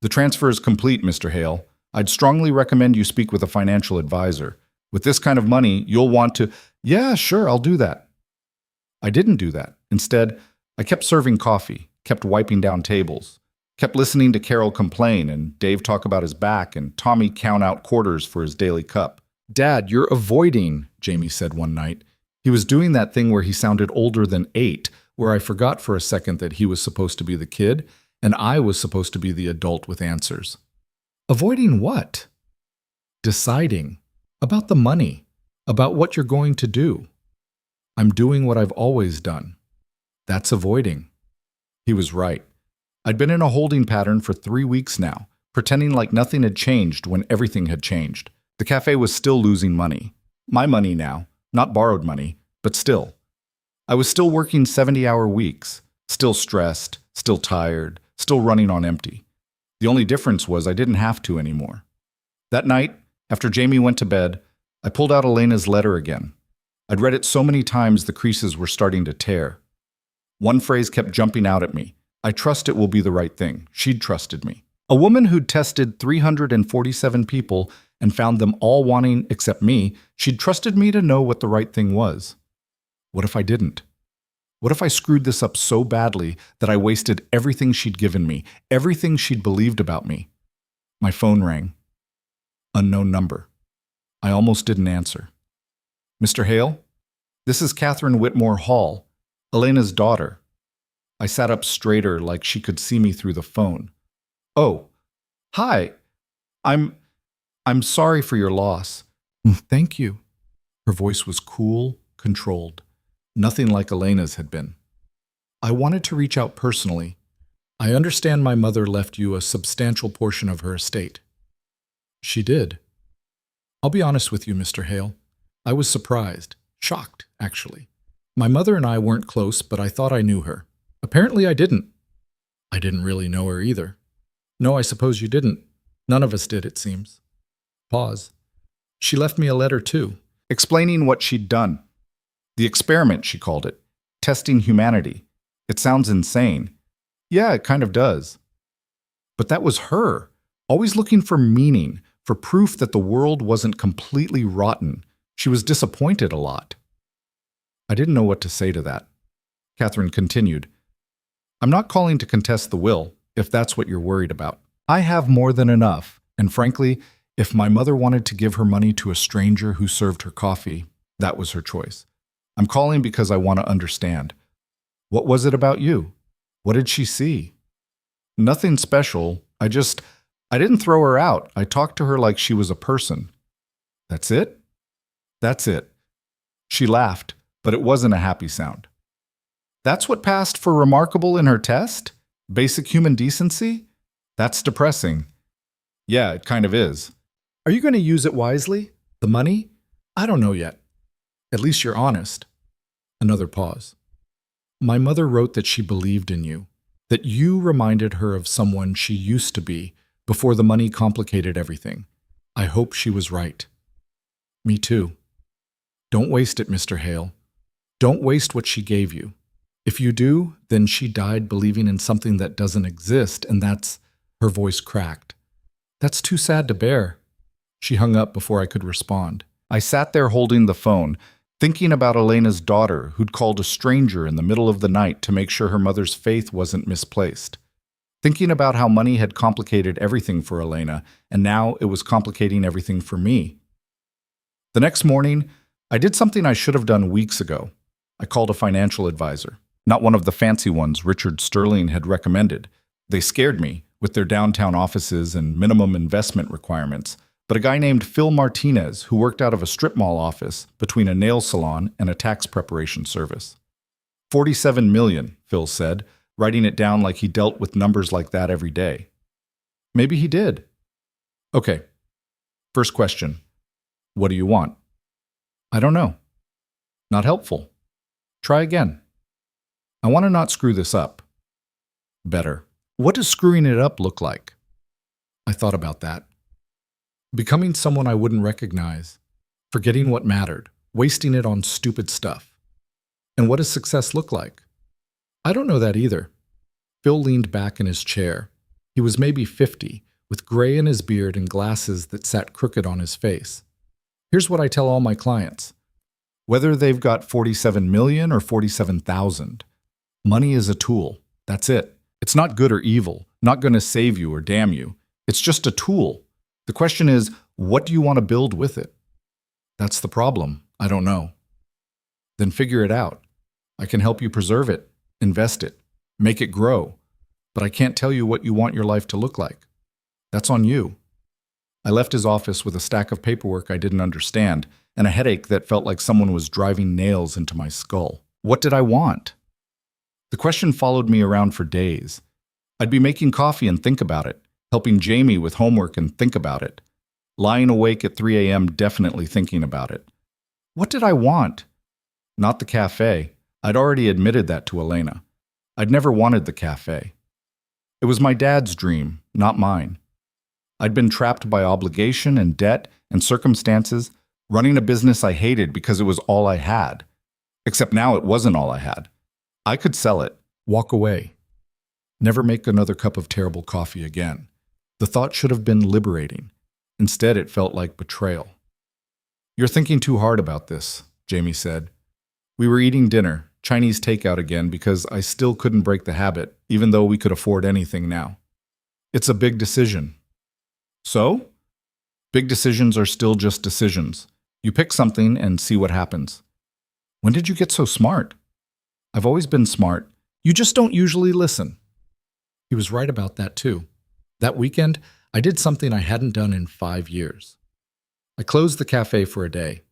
The transfer is complete, Mr. Hale. I'd strongly recommend you speak with a financial advisor. With this kind of money, you'll want to... Yeah, sure, I'll do that. I didn't do that. Instead, I kept serving coffee, kept wiping down tables, kept listening to Carol complain and Dave talk about his back and Tommy count out quarters for his daily cup. Dad, you're avoiding, Jamie said one night. He was doing that thing where he sounded older than 8, where I forgot for a second that he was supposed to be the kid and I was supposed to be the adult with answers. Avoiding what? Deciding. About the money. About what you're going to do. I'm doing what I've always done. That's avoiding. He was right. I'd been in a holding pattern for 3 weeks now, pretending like nothing had changed when everything had changed. The cafe was still losing money. My money now, not borrowed money, but still. I was still working 70-hour weeks, still stressed, still tired, still running on empty. The only difference was I didn't have to anymore. That night, after Jamie went to bed, I pulled out Elena's letter again. I'd read it so many times the creases were starting to tear. One phrase kept jumping out at me. I trust it will be the right thing. She'd trusted me. A woman who'd tested 347 people and found them all wanting, except me, she'd trusted me to know what the right thing was. What if I didn't? What if I screwed this up so badly that I wasted everything she'd given me, everything she'd believed about me? My phone rang. Unknown number. I almost didn't answer. Mr. Hale? This is Catherine Whitmore Hall, Elena's daughter. I sat up straighter like she could see me through the phone. Oh, hi. I'm sorry for your loss. Thank you. Her voice was cool, controlled. Nothing like Elena's had been. I wanted to reach out personally. I understand my mother left you a substantial portion of her estate. She did. I'll be honest with you, Mr. Hale. I was surprised, shocked, actually. My mother and I weren't close, but I thought I knew her. Apparently I didn't. I didn't really know her either. No, I suppose you didn't. None of us did, it seems. Pause. She left me a letter, too, explaining what she'd done. The experiment, she called it. Testing humanity. It sounds insane. Yeah, it kind of does. But that was her, always looking for meaning, for proof that the world wasn't completely rotten. She was disappointed a lot. I didn't know what to say to that. Catherine continued. I'm not calling to contest the will, if that's what you're worried about. I have more than enough, and frankly, if my mother wanted to give her money to a stranger who served her coffee, that was her choice. I'm calling because I want to understand. What was it about you? What did she see? Nothing special. I didn't throw her out. I talked to her like she was a person. That's it? That's it. She laughed, but it wasn't a happy sound. That's what passed for remarkable in her test? Basic human decency? That's depressing. Yeah, it kind of is. Are you going to use it wisely? The money? I don't know yet. At least you're honest. Another pause. My mother wrote that she believed in you, that you reminded her of someone she used to be before the money complicated everything. I hope she was right. Me too. Don't waste it, Mr. Hale. Don't waste what she gave you. If you do, then she died believing in something that doesn't exist, and that's... Her voice cracked. That's too sad to bear. She hung up before I could respond. I sat there holding the phone, thinking about Elena's daughter who'd called a stranger in the middle of the night to make sure her mother's faith wasn't misplaced. thinking about how money had complicated everything for Elena, and now it was complicating everything for me. The next morning, I did something I should have done weeks ago. I called a financial advisor, not one of the fancy ones Richard Sterling had recommended. They scared me with their downtown offices and minimum investment requirements, but a guy named Phil Martinez who worked out of a strip mall office between a nail salon and a tax preparation service. 47 million, Phil said, writing it down like he dealt with numbers like that every day. Maybe he did. Okay, first question. What do you want? I don't know. Not helpful. Try again. I want to not screw this up. Better. What does screwing it up look like? I thought about that. Becoming someone I wouldn't recognize, forgetting what mattered, wasting it on stupid stuff. And what does success look like? I don't know that either. Phil leaned back in his chair. He was maybe 50, with gray in his beard and glasses that sat crooked on his face. Here's what I tell all my clients. Whether they've got 47 million or 47,000, money is a tool. That's it. It's not good or evil, not going to save you or damn you. It's just a tool. The question is, what do you want to build with it? That's the problem. I don't know. Then figure it out. I can help you preserve it, invest it, make it grow, but I can't tell you what you want your life to look like. That's on you. I left his office with a stack of paperwork I didn't understand and a headache that felt like someone was driving nails into my skull. What did I want? The question followed me around for days. I'd be making coffee and think about it, helping Jamie with homework and think about it, lying awake at 3 a.m. definitely thinking about it. What did I want? Not the cafe. I'd already admitted that to Elena. I'd never wanted the cafe. It was my dad's dream, not mine. I'd been trapped by obligation and debt and circumstances, running a business I hated because it was all I had. Except now it wasn't all I had. I could sell it, walk away, never make another cup of terrible coffee again. The thought should have been liberating. Instead, it felt like betrayal. You're thinking too hard about this, Jamie said. We were eating dinner, Chinese takeout again, because I still couldn't break the habit, even though we could afford anything now. It's a big decision. So? Big decisions are still just decisions. You pick something and see what happens. When did you get so smart? I've always been smart. You just don't usually listen. He was right about that too. That weekend, I did something I hadn't done in 5 years. I closed the cafe for a day,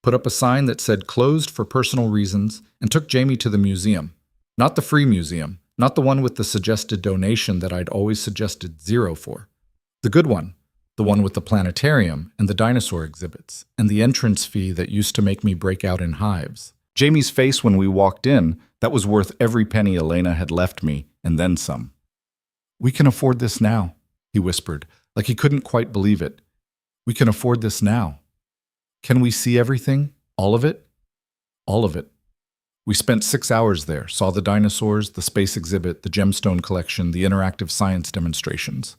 put up a sign that said closed for personal reasons, and took Jamie to the museum. Not the free museum, not the one with the suggested donation that I'd always suggested $0 for. The good one, the one with the planetarium and the dinosaur exhibits, and the entrance fee that used to make me break out in hives. Jamie's face when we walked in, that was worth every penny Elena had left me, and then some. We can afford this now, he whispered, like he couldn't quite believe it. We can afford this now. Can we see everything? All of it? All of it. We spent 6 hours there, saw the dinosaurs, the space exhibit, the gemstone collection, the interactive science demonstrations.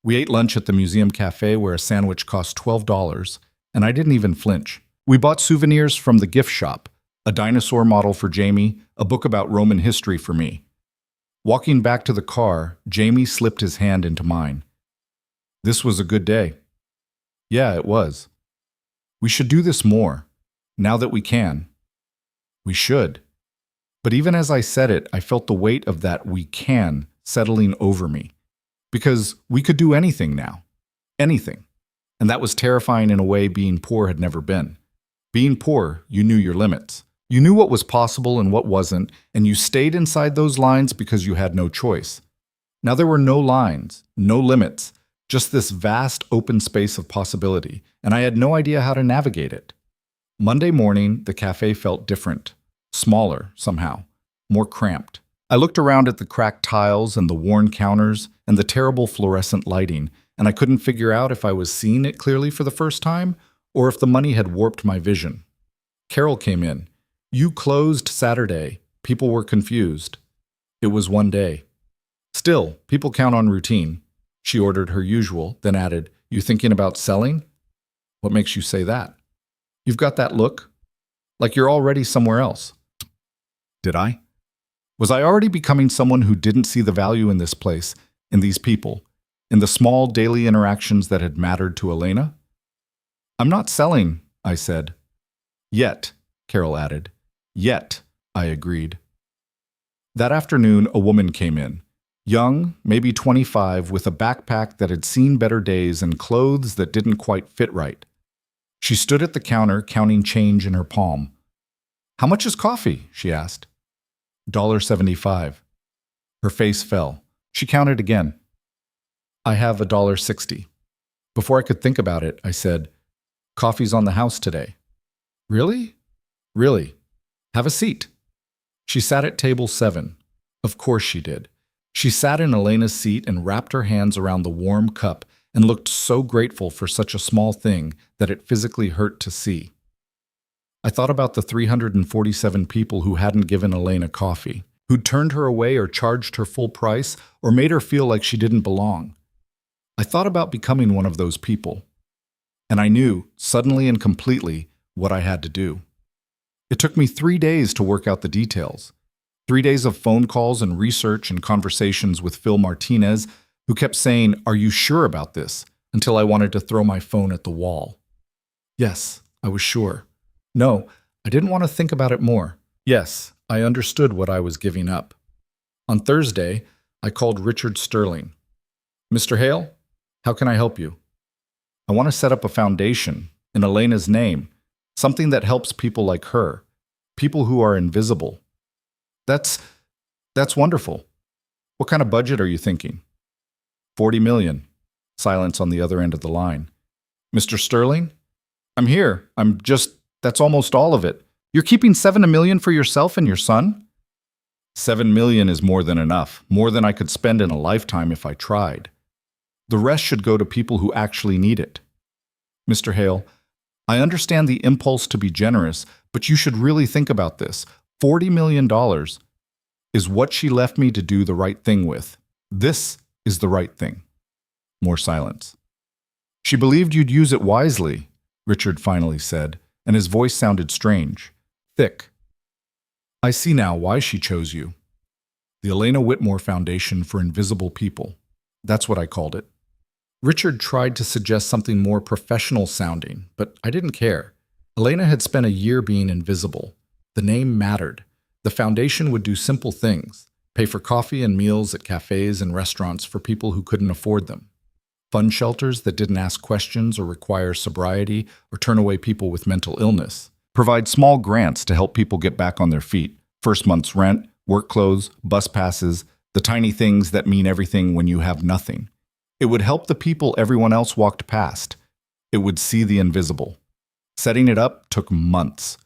We ate lunch at the museum cafe where a sandwich cost $12, and I didn't even flinch. We bought souvenirs from the gift shop, a dinosaur model for Jamie, a book about Roman history for me. Walking back to the car, Jamie slipped his hand into mine. This was a good day. Yeah, it was. We should do this more, now that we can. We should. But even as I said it, I felt the weight of that "we can" settling over me. Because we could do anything now. Anything. And that was terrifying in a way being poor had never been. Being poor, you knew your limits. You knew what was possible and what wasn't, and you stayed inside those lines because you had no choice. Now there were no lines, no limits, just this vast open space of possibility, and I had no idea how to navigate it. Monday morning, the cafe felt different, smaller somehow, more cramped. I looked around at the cracked tiles and the worn counters and the terrible fluorescent lighting, and I couldn't figure out if I was seeing it clearly for the first time or if the money had warped my vision. Carol came in. You closed Saturday. People were confused. It was one day. Still, people count on routine. She ordered her usual, then added, "You thinking about selling?" What makes you say that? You've got that look. Like you're already somewhere else. Did I? Was I already becoming someone who didn't see the value in this place, in these people, in the small daily interactions that had mattered to Elena? I'm not selling, I said. Yet, Carol added. Yet, I agreed. That afternoon, a woman came in. Young, maybe 25, with a backpack that had seen better days and clothes that didn't quite fit right. She stood at the counter, counting change in her palm. How much is coffee? She asked. $1.75. Her face fell. She counted again. I have $1.60. Before I could think about it, I said, Coffee's on the house today. Really? Really. Have a seat. She sat at table 7. Of course she did. She sat in Elena's seat and wrapped her hands around the warm cup and looked so grateful for such a small thing that it physically hurt to see. I thought about the 347 people who hadn't given Elena coffee, who'd turned her away or charged her full price or made her feel like she didn't belong. I thought about becoming one of those people. And I knew, suddenly and completely, what I had to do. It took me 3 days to work out the details. 3 days of phone calls and research and conversations with Phil Martinez, who kept saying, Are you sure about this? Until I wanted to throw my phone at the wall. Yes, I was sure. No, I didn't want to think about it more. Yes, I understood what I was giving up. On Thursday, I called Richard Sterling. Mr. Hale, how can I help you? I want to set up a foundation in Elena's name, something that helps people like her, people who are invisible. That's wonderful. What kind of budget are you thinking? 40 million. Silence on the other end of the line. Mr. Sterling? I'm here. That's almost all of it. You're keeping $7 million for yourself and your son? 7 million is more than enough, more than I could spend in a lifetime if I tried. The rest should go to people who actually need it. Mr. Hale, I understand the impulse to be generous, but you should really think about this. $40 million is what she left me to do the right thing with. This is the right thing. More silence. She believed you'd use it wisely, Richard finally said, and his voice sounded strange, thick. I see now why she chose you. The Elena Whitmore Foundation for Invisible People. That's what I called it. Richard tried to suggest something more professional sounding, but I didn't care. Elena had spent a year being invisible. The name mattered. The foundation would do simple things, pay for coffee and meals at cafes and restaurants for people who couldn't afford them, fund shelters that didn't ask questions or require sobriety or turn away people with mental illness, provide small grants to help people get back on their feet, first month's rent, work clothes, bus passes, the tiny things that mean everything when you have nothing. It would help the people everyone else walked past. It would see the invisible. Setting it up took months.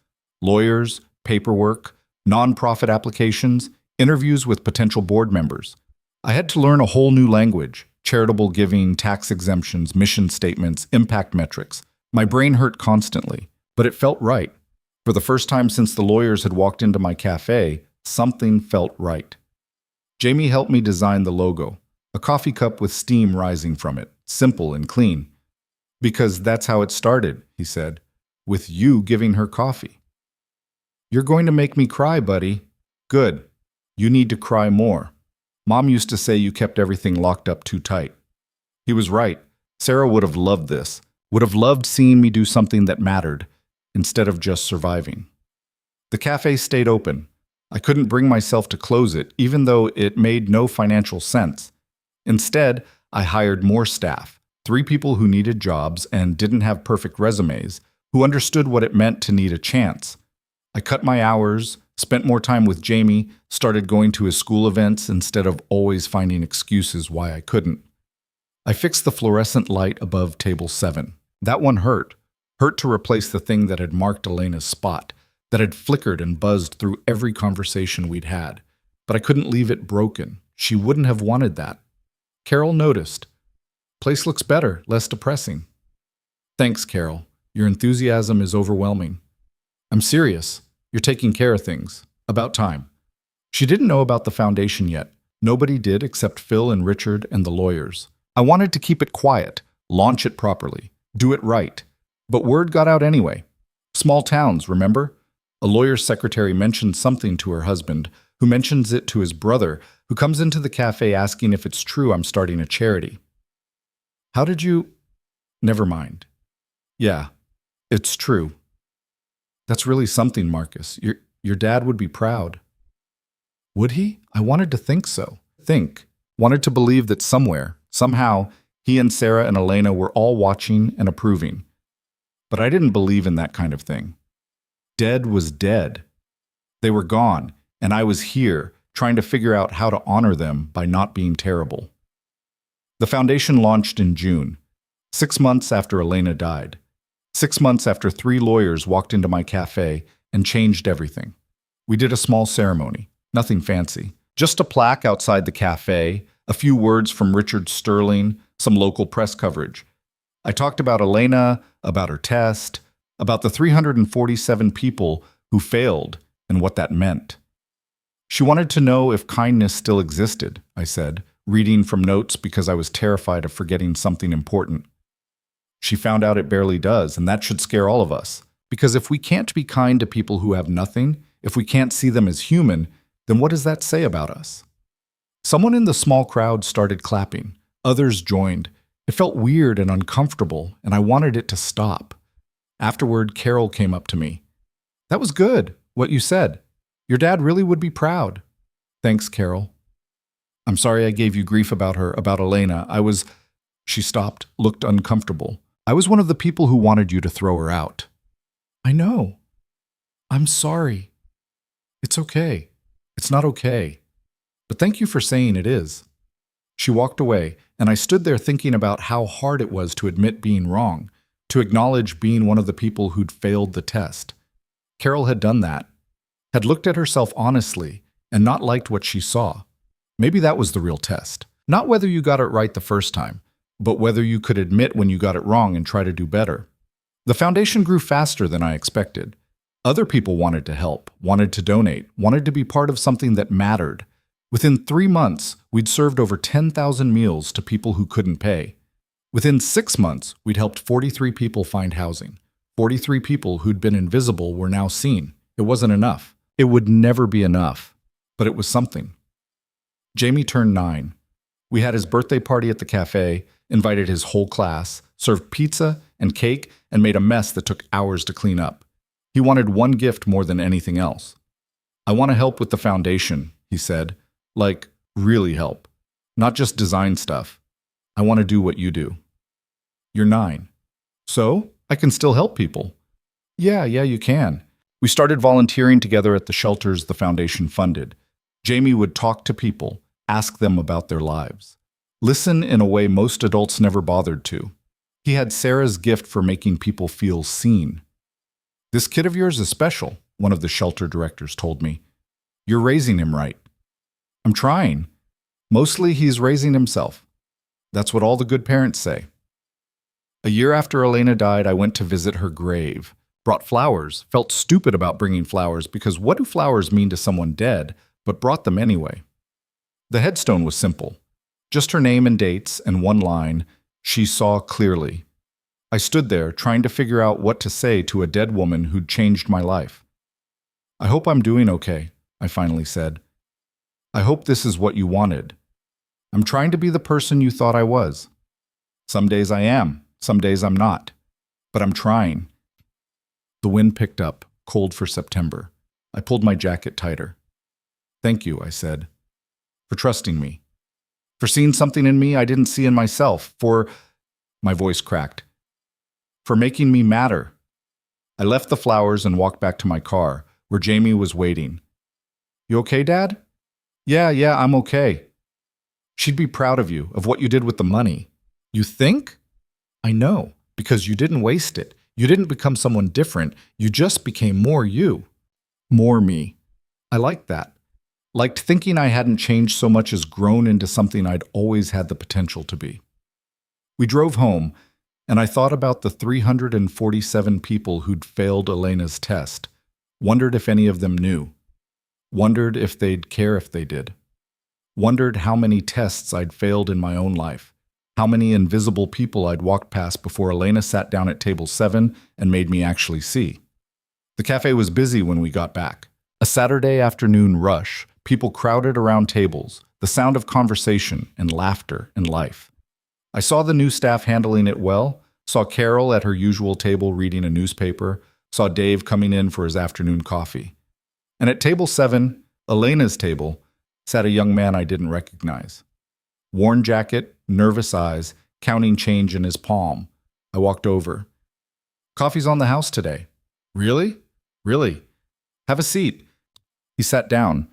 Lawyers, paperwork, nonprofit applications, interviews with potential board members. I had to learn a whole new language, charitable giving, tax exemptions, mission statements, impact metrics. My brain hurt constantly, but it felt right. For the first time since the lawyers had walked into my cafe, something felt right. Jamie helped me design the logo, a coffee cup with steam rising from it, simple and clean. Because that's how it started, he said, with you giving her coffee. You're going to make me cry, buddy. Good. You need to cry more. Mom used to say you kept everything locked up too tight. He was right. Sarah would have loved this, would have loved seeing me do something that mattered, instead of just surviving. The cafe stayed open. I couldn't bring myself to close it, even though it made no financial sense. Instead, I hired more staff, 3 people who needed jobs and didn't have perfect resumes, who understood what it meant to need a chance. I cut my hours, spent more time with Jamie, started going to his school events instead of always finding excuses why I couldn't. I fixed the fluorescent light above table 7. That one hurt. Hurt to replace the thing that had marked Elena's spot, that had flickered and buzzed through every conversation we'd had. But I couldn't leave it broken. She wouldn't have wanted that. Carol noticed. Place looks better, less depressing. Thanks, Carol. Your enthusiasm is overwhelming. I'm serious. You're taking care of things. About time. She didn't know about the foundation yet. Nobody did except Phil and Richard and the lawyers. I wanted to keep it quiet, launch it properly, do it right. But word got out anyway. Small towns, remember? A lawyer's secretary mentioned something to her husband, who mentions it to his brother, who comes into the cafe asking if it's true I'm starting a charity. How did you... Never mind. Yeah, it's true. That's really something, Marcus. Your dad would be proud. Would he? I wanted to think so. Wanted to believe that somewhere, somehow, he and Sarah and Elena were all watching and approving. But I didn't believe in that kind of thing. Dead was dead. They were gone, and I was here, trying to figure out how to honor them by not being terrible. The foundation launched in June, 6 months after Elena died. 6 months after 3 lawyers walked into my cafe and changed everything. We did a small ceremony, nothing fancy. Just a plaque outside the cafe, a few words from Richard Sterling, some local press coverage. I talked about Elena, about her test, about the 347 people who failed and what that meant. She wanted to know if kindness still existed, I said, reading from notes because I was terrified of forgetting something important. She found out it barely does, and that should scare all of us. Because if we can't be kind to people who have nothing, if we can't see them as human, then what does that say about us? Someone in the small crowd started clapping. Others joined. It felt weird and uncomfortable, and I wanted it to stop. Afterward, Carol came up to me. That was good, what you said. Your dad really would be proud. Thanks, Carol. I'm sorry I gave you grief about her, about Elena. She stopped, looked uncomfortable. I was one of the people who wanted you to throw her out. I know. I'm sorry. It's okay. It's not okay. But thank you for saying it is. She walked away, and I stood there thinking about how hard it was to admit being wrong, to acknowledge being one of the people who'd failed the test. Carol had done that, had looked at herself honestly, and not liked what she saw. Maybe that was the real test. Not whether you got it right the first time, but whether you could admit when you got it wrong and try to do better. The foundation grew faster than I expected. Other people wanted to help, wanted to donate, wanted to be part of something that mattered. Within 3 months, we'd served over 10,000 meals to people who couldn't pay. Within 6 months, we'd helped 43 people find housing. 43 people who'd been invisible were now seen. It wasn't enough. It would never be enough. But it was something. Jamie turned 9. We had his birthday party at the cafe, invited his whole class, served pizza and cake, and made a mess that took hours to clean up. He wanted one gift more than anything else. I want to help with the foundation, he said. Like, really help. Not just design stuff. I want to do what you do. You're 9. So, I can still help people. Yeah, you can. We started volunteering together at the shelters the foundation funded. Jamie would talk to people, ask them about their lives. Listen in a way most adults never bothered to. He had Sarah's gift for making people feel seen. This kid of yours is special, one of the shelter directors told me. You're raising him right. I'm trying. Mostly he's raising himself. That's what all the good parents say. A year after Elena died, I went to visit her grave. Brought flowers. Felt stupid about bringing flowers because what do flowers mean to someone dead, but brought them anyway. The headstone was simple. Just her name and dates and one line, she saw clearly. I stood there trying to figure out what to say to a dead woman who'd changed my life. I hope I'm doing okay, I finally said. I hope this is what you wanted. I'm trying to be the person you thought I was. Some days I am, some days I'm not. But I'm trying. The wind picked up, cold for September. I pulled my jacket tighter. Thank you, I said, for trusting me. For seeing something in me I didn't see in myself. My voice cracked. For making me matter. I left the flowers and walked back to my car, where Jamie was waiting. You okay, Dad? Yeah, I'm okay. She'd be proud of you, of what you did with the money. You think? I know, because you didn't waste it. You didn't become someone different. You just became more you. More me. I liked that. Liked thinking I hadn't changed so much as grown into something I'd always had the potential to be. We drove home, and I thought about the 347 people who'd failed Elena's test. Wondered if any of them knew. Wondered if they'd care if they did. Wondered how many tests I'd failed in my own life. How many invisible people I'd walked past before Elena sat down at table 7 and made me actually see. The cafe was busy when we got back. A Saturday afternoon rush. People crowded around tables, the sound of conversation and laughter and life. I saw the new staff handling it well, saw Carol at her usual table reading a newspaper, saw Dave coming in for his afternoon coffee. And at table 7, Elena's table, sat a young man I didn't recognize. Worn jacket, nervous eyes, counting change in his palm. I walked over. "Coffee's on the house today." "Really?" "Really. Have a seat." He sat down,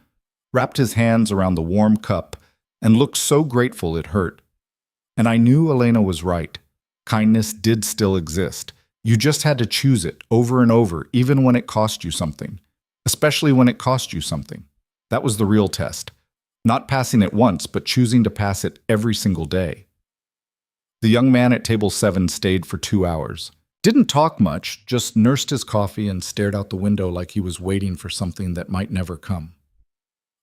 wrapped his hands around the warm cup, and looked so grateful it hurt. And I knew Elena was right. Kindness did still exist. You just had to choose it over and over, even when it cost you something. Especially when it cost you something. That was the real test. Not passing it once, but choosing to pass it every single day. The young man at table 7 stayed for 2 hours. Didn't talk much, just nursed his coffee and stared out the window like he was waiting for something that might never come.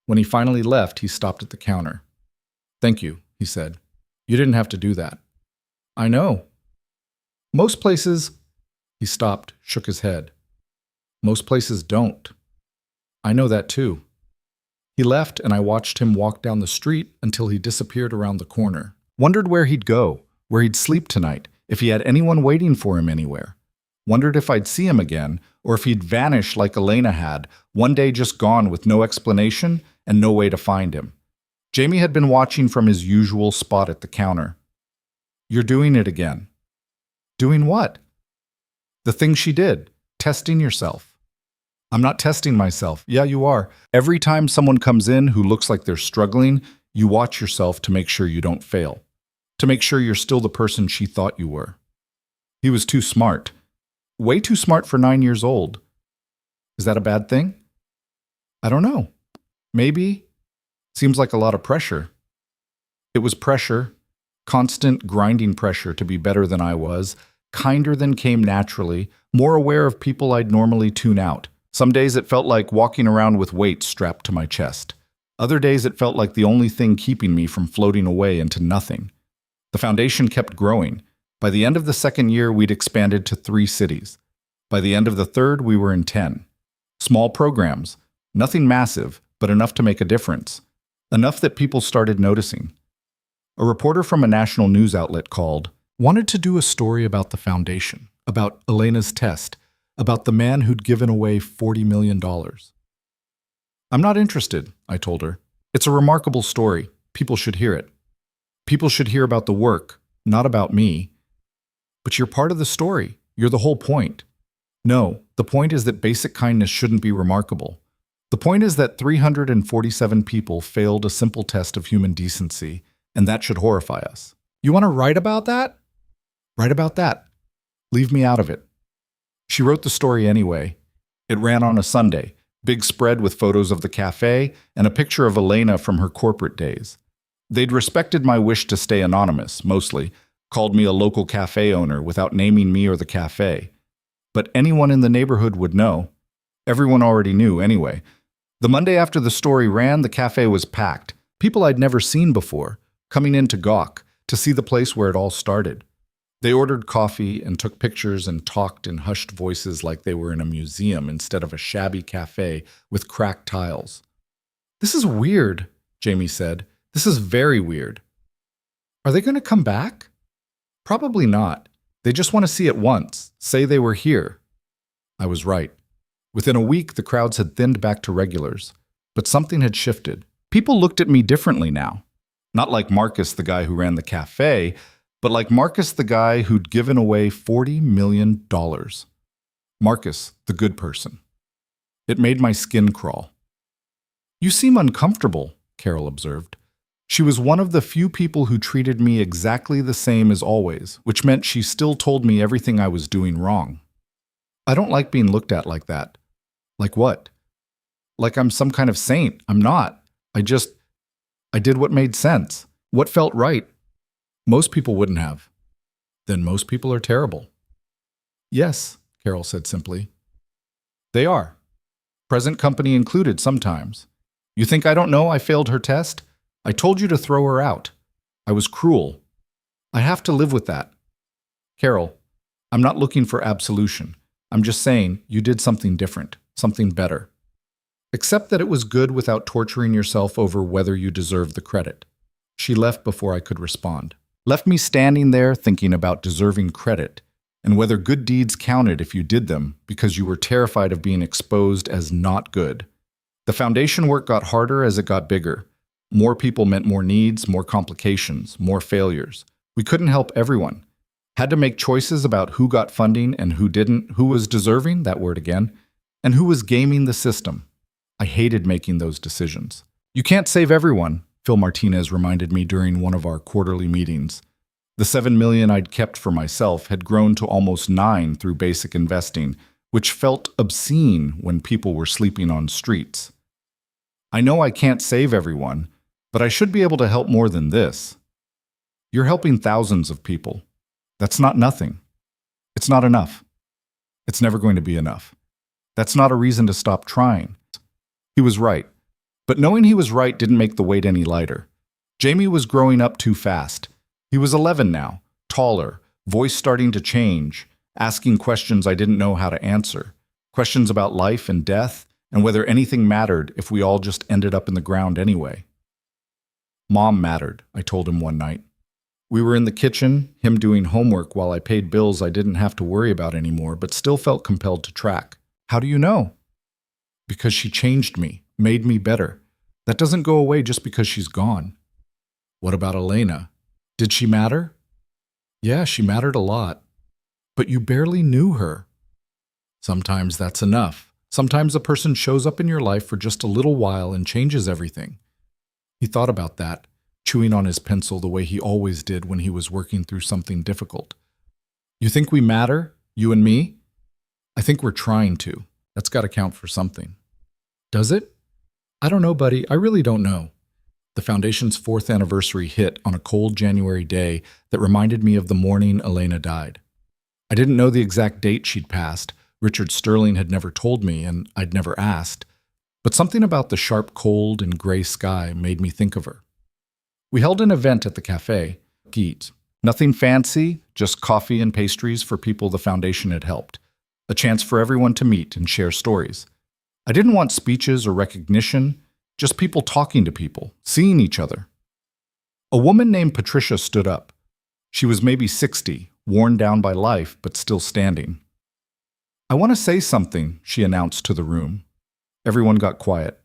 When he finally left, he stopped at the counter. "Thank you," he said. "You didn't have to do that." "I know. Most places—" He stopped, shook his head. "Most places don't." "I know that too." He left, and I watched him walk down the street until he disappeared around the corner. Wondered where he'd go, where he'd sleep tonight, if he had anyone waiting for him anywhere. Wondered if I'd see him again, or if he'd vanish like Elena had, one day just gone with no explanation and no way to find him. Jamie had been watching from his usual spot at the counter. "You're doing it again." "Doing what?" "The thing she did, testing yourself." "I'm not testing myself." "Yeah, you are. Every time someone comes in who looks like they're struggling, you watch yourself to make sure you don't fail. To make sure you're still the person she thought you were." He was too smart. Way too smart for 9 years old. Is that a bad thing? I don't know. Maybe. Seems like a lot of pressure. It was pressure, constant grinding pressure to be better than I was, kinder than came naturally, more aware of people I'd normally tune out. Some days it felt like walking around with weights strapped to my chest. Other days it felt like the only thing keeping me from floating away into nothing. The foundation kept growing. By the end of the 2nd year, we'd expanded to 3 cities. By the end of the 3rd, we were in 10. Small programs, nothing massive, but enough to make a difference. Enough that people started noticing. A reporter from a national news outlet called, wanted to do a story about the foundation, about Elena's test, about the man who'd given away $40 million. "I'm not interested," I told her. "It's a remarkable story. People should hear it. People should hear about the work, not about me." "But you're part of the story. You're the whole point." "No, the point is that basic kindness shouldn't be remarkable. The point is that 347 people failed a simple test of human decency, and that should horrify us." "You want to write about that?" "Write about that. Leave me out of it." She wrote the story anyway. It ran on a Sunday, big spread with photos of the cafe and a picture of Elena from her corporate days. They'd respected my wish to stay anonymous, mostly, called me a local cafe owner without naming me or the cafe. But anyone in the neighborhood would know. Everyone already knew anyway. The Monday after the story ran, the cafe was packed. People I'd never seen before, coming in to gawk, to see the place where it all started. They ordered coffee and took pictures and talked in hushed voices like they were in a museum instead of a shabby cafe with cracked tiles. "This is weird," Jamie said. "This is very weird." "Are they going to come back?" "Probably not. They just want to see it once, say they were here." I was right. Within a week, the crowds had thinned back to regulars. But something had shifted. People looked at me differently now. Not like Marcus, the guy who ran the cafe, but like Marcus, the guy who'd given away $40 million. Marcus, the good person. It made my skin crawl. "You seem uncomfortable," Carol observed. She was one of the few people who treated me exactly the same as always, which meant she still told me everything I was doing wrong. "I don't like being looked at like that." "Like what?" "Like I'm some kind of saint. I'm not. I did what made sense, what felt right. Most people wouldn't have." "Then most people are terrible." "Yes," Carol said simply. "They are. Present company included sometimes. You think I don't know I failed her test? I told you to throw her out. I was cruel. I have to live with that. Carol, I'm not looking for absolution. I'm just saying you did something different, something better." Accept that it was good without torturing yourself over whether you deserve the credit. She left before I could respond. Left me standing there thinking about deserving credit and whether good deeds counted if you did them because you were terrified of being exposed as not good. The foundation work got harder as it got bigger. More people meant more needs, more complications, more failures. We couldn't help everyone. Had to make choices about who got funding and who didn't, who was deserving, that word again, and who was gaming the system. I hated making those decisions. You can't save everyone, Phil Martinez reminded me during one of our quarterly meetings. The $7 million I'd kept for myself had grown to almost $9 million through basic investing, which felt obscene when people were sleeping on streets. I know I can't save everyone, but I should be able to help more than this. You're helping thousands of people. That's not nothing. It's not enough. It's never going to be enough. That's not a reason to stop trying. He was right. But knowing he was right didn't make the weight any lighter. Jamie was growing up too fast. He was 11 now, taller, voice starting to change, asking questions I didn't know how to answer, questions about life and death, and whether anything mattered if we all just ended up in the ground anyway. Mom mattered, I told him one night. We were in the kitchen, him doing homework while I paid bills I didn't have to worry about anymore, but still felt compelled to track. How do you know? Because she changed me, made me better. That doesn't go away just because she's gone. What about Elena? Did she matter? Yeah, she mattered a lot. But you barely knew her. Sometimes that's enough. Sometimes a person shows up in your life for just a little while and changes everything. He thought about that, chewing on his pencil the way he always did when he was working through something difficult. You think we matter, you and me? I think we're trying to. That's got to count for something. Does it? I don't know, buddy. I really don't know. The Foundation's 4th anniversary hit on a cold January day that reminded me of the morning Elena died. I didn't know the exact date she'd passed. Richard Sterling had never told me, and I'd never asked. But something about the sharp cold and gray sky made me think of her. We held an event at the café, Geet. Nothing fancy, just coffee and pastries for people the Foundation had helped. A chance for everyone to meet and share stories. I didn't want speeches or recognition, just people talking to people, seeing each other. A woman named Patricia stood up. She was maybe 60, worn down by life, but still standing. I want to say something, she announced to the room. Everyone got quiet.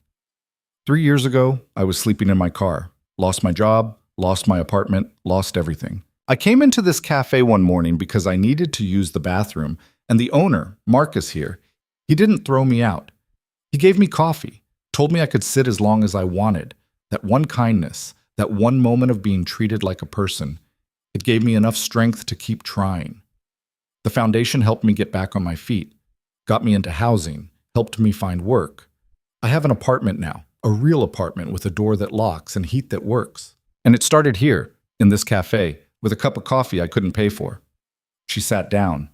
3 years ago, I was sleeping in my car, lost my job, lost my apartment, lost everything. I came into this cafe one morning because I needed to use the bathroom, and the owner, Marcus here, he didn't throw me out. He gave me coffee, told me I could sit as long as I wanted. That one kindness, that one moment of being treated like a person, it gave me enough strength to keep trying. The Foundation helped me get back on my feet, got me into housing, helped me find work. I have an apartment now, a real apartment with a door that locks and heat that works. And it started here, in this cafe, with a cup of coffee I couldn't pay for. She sat down.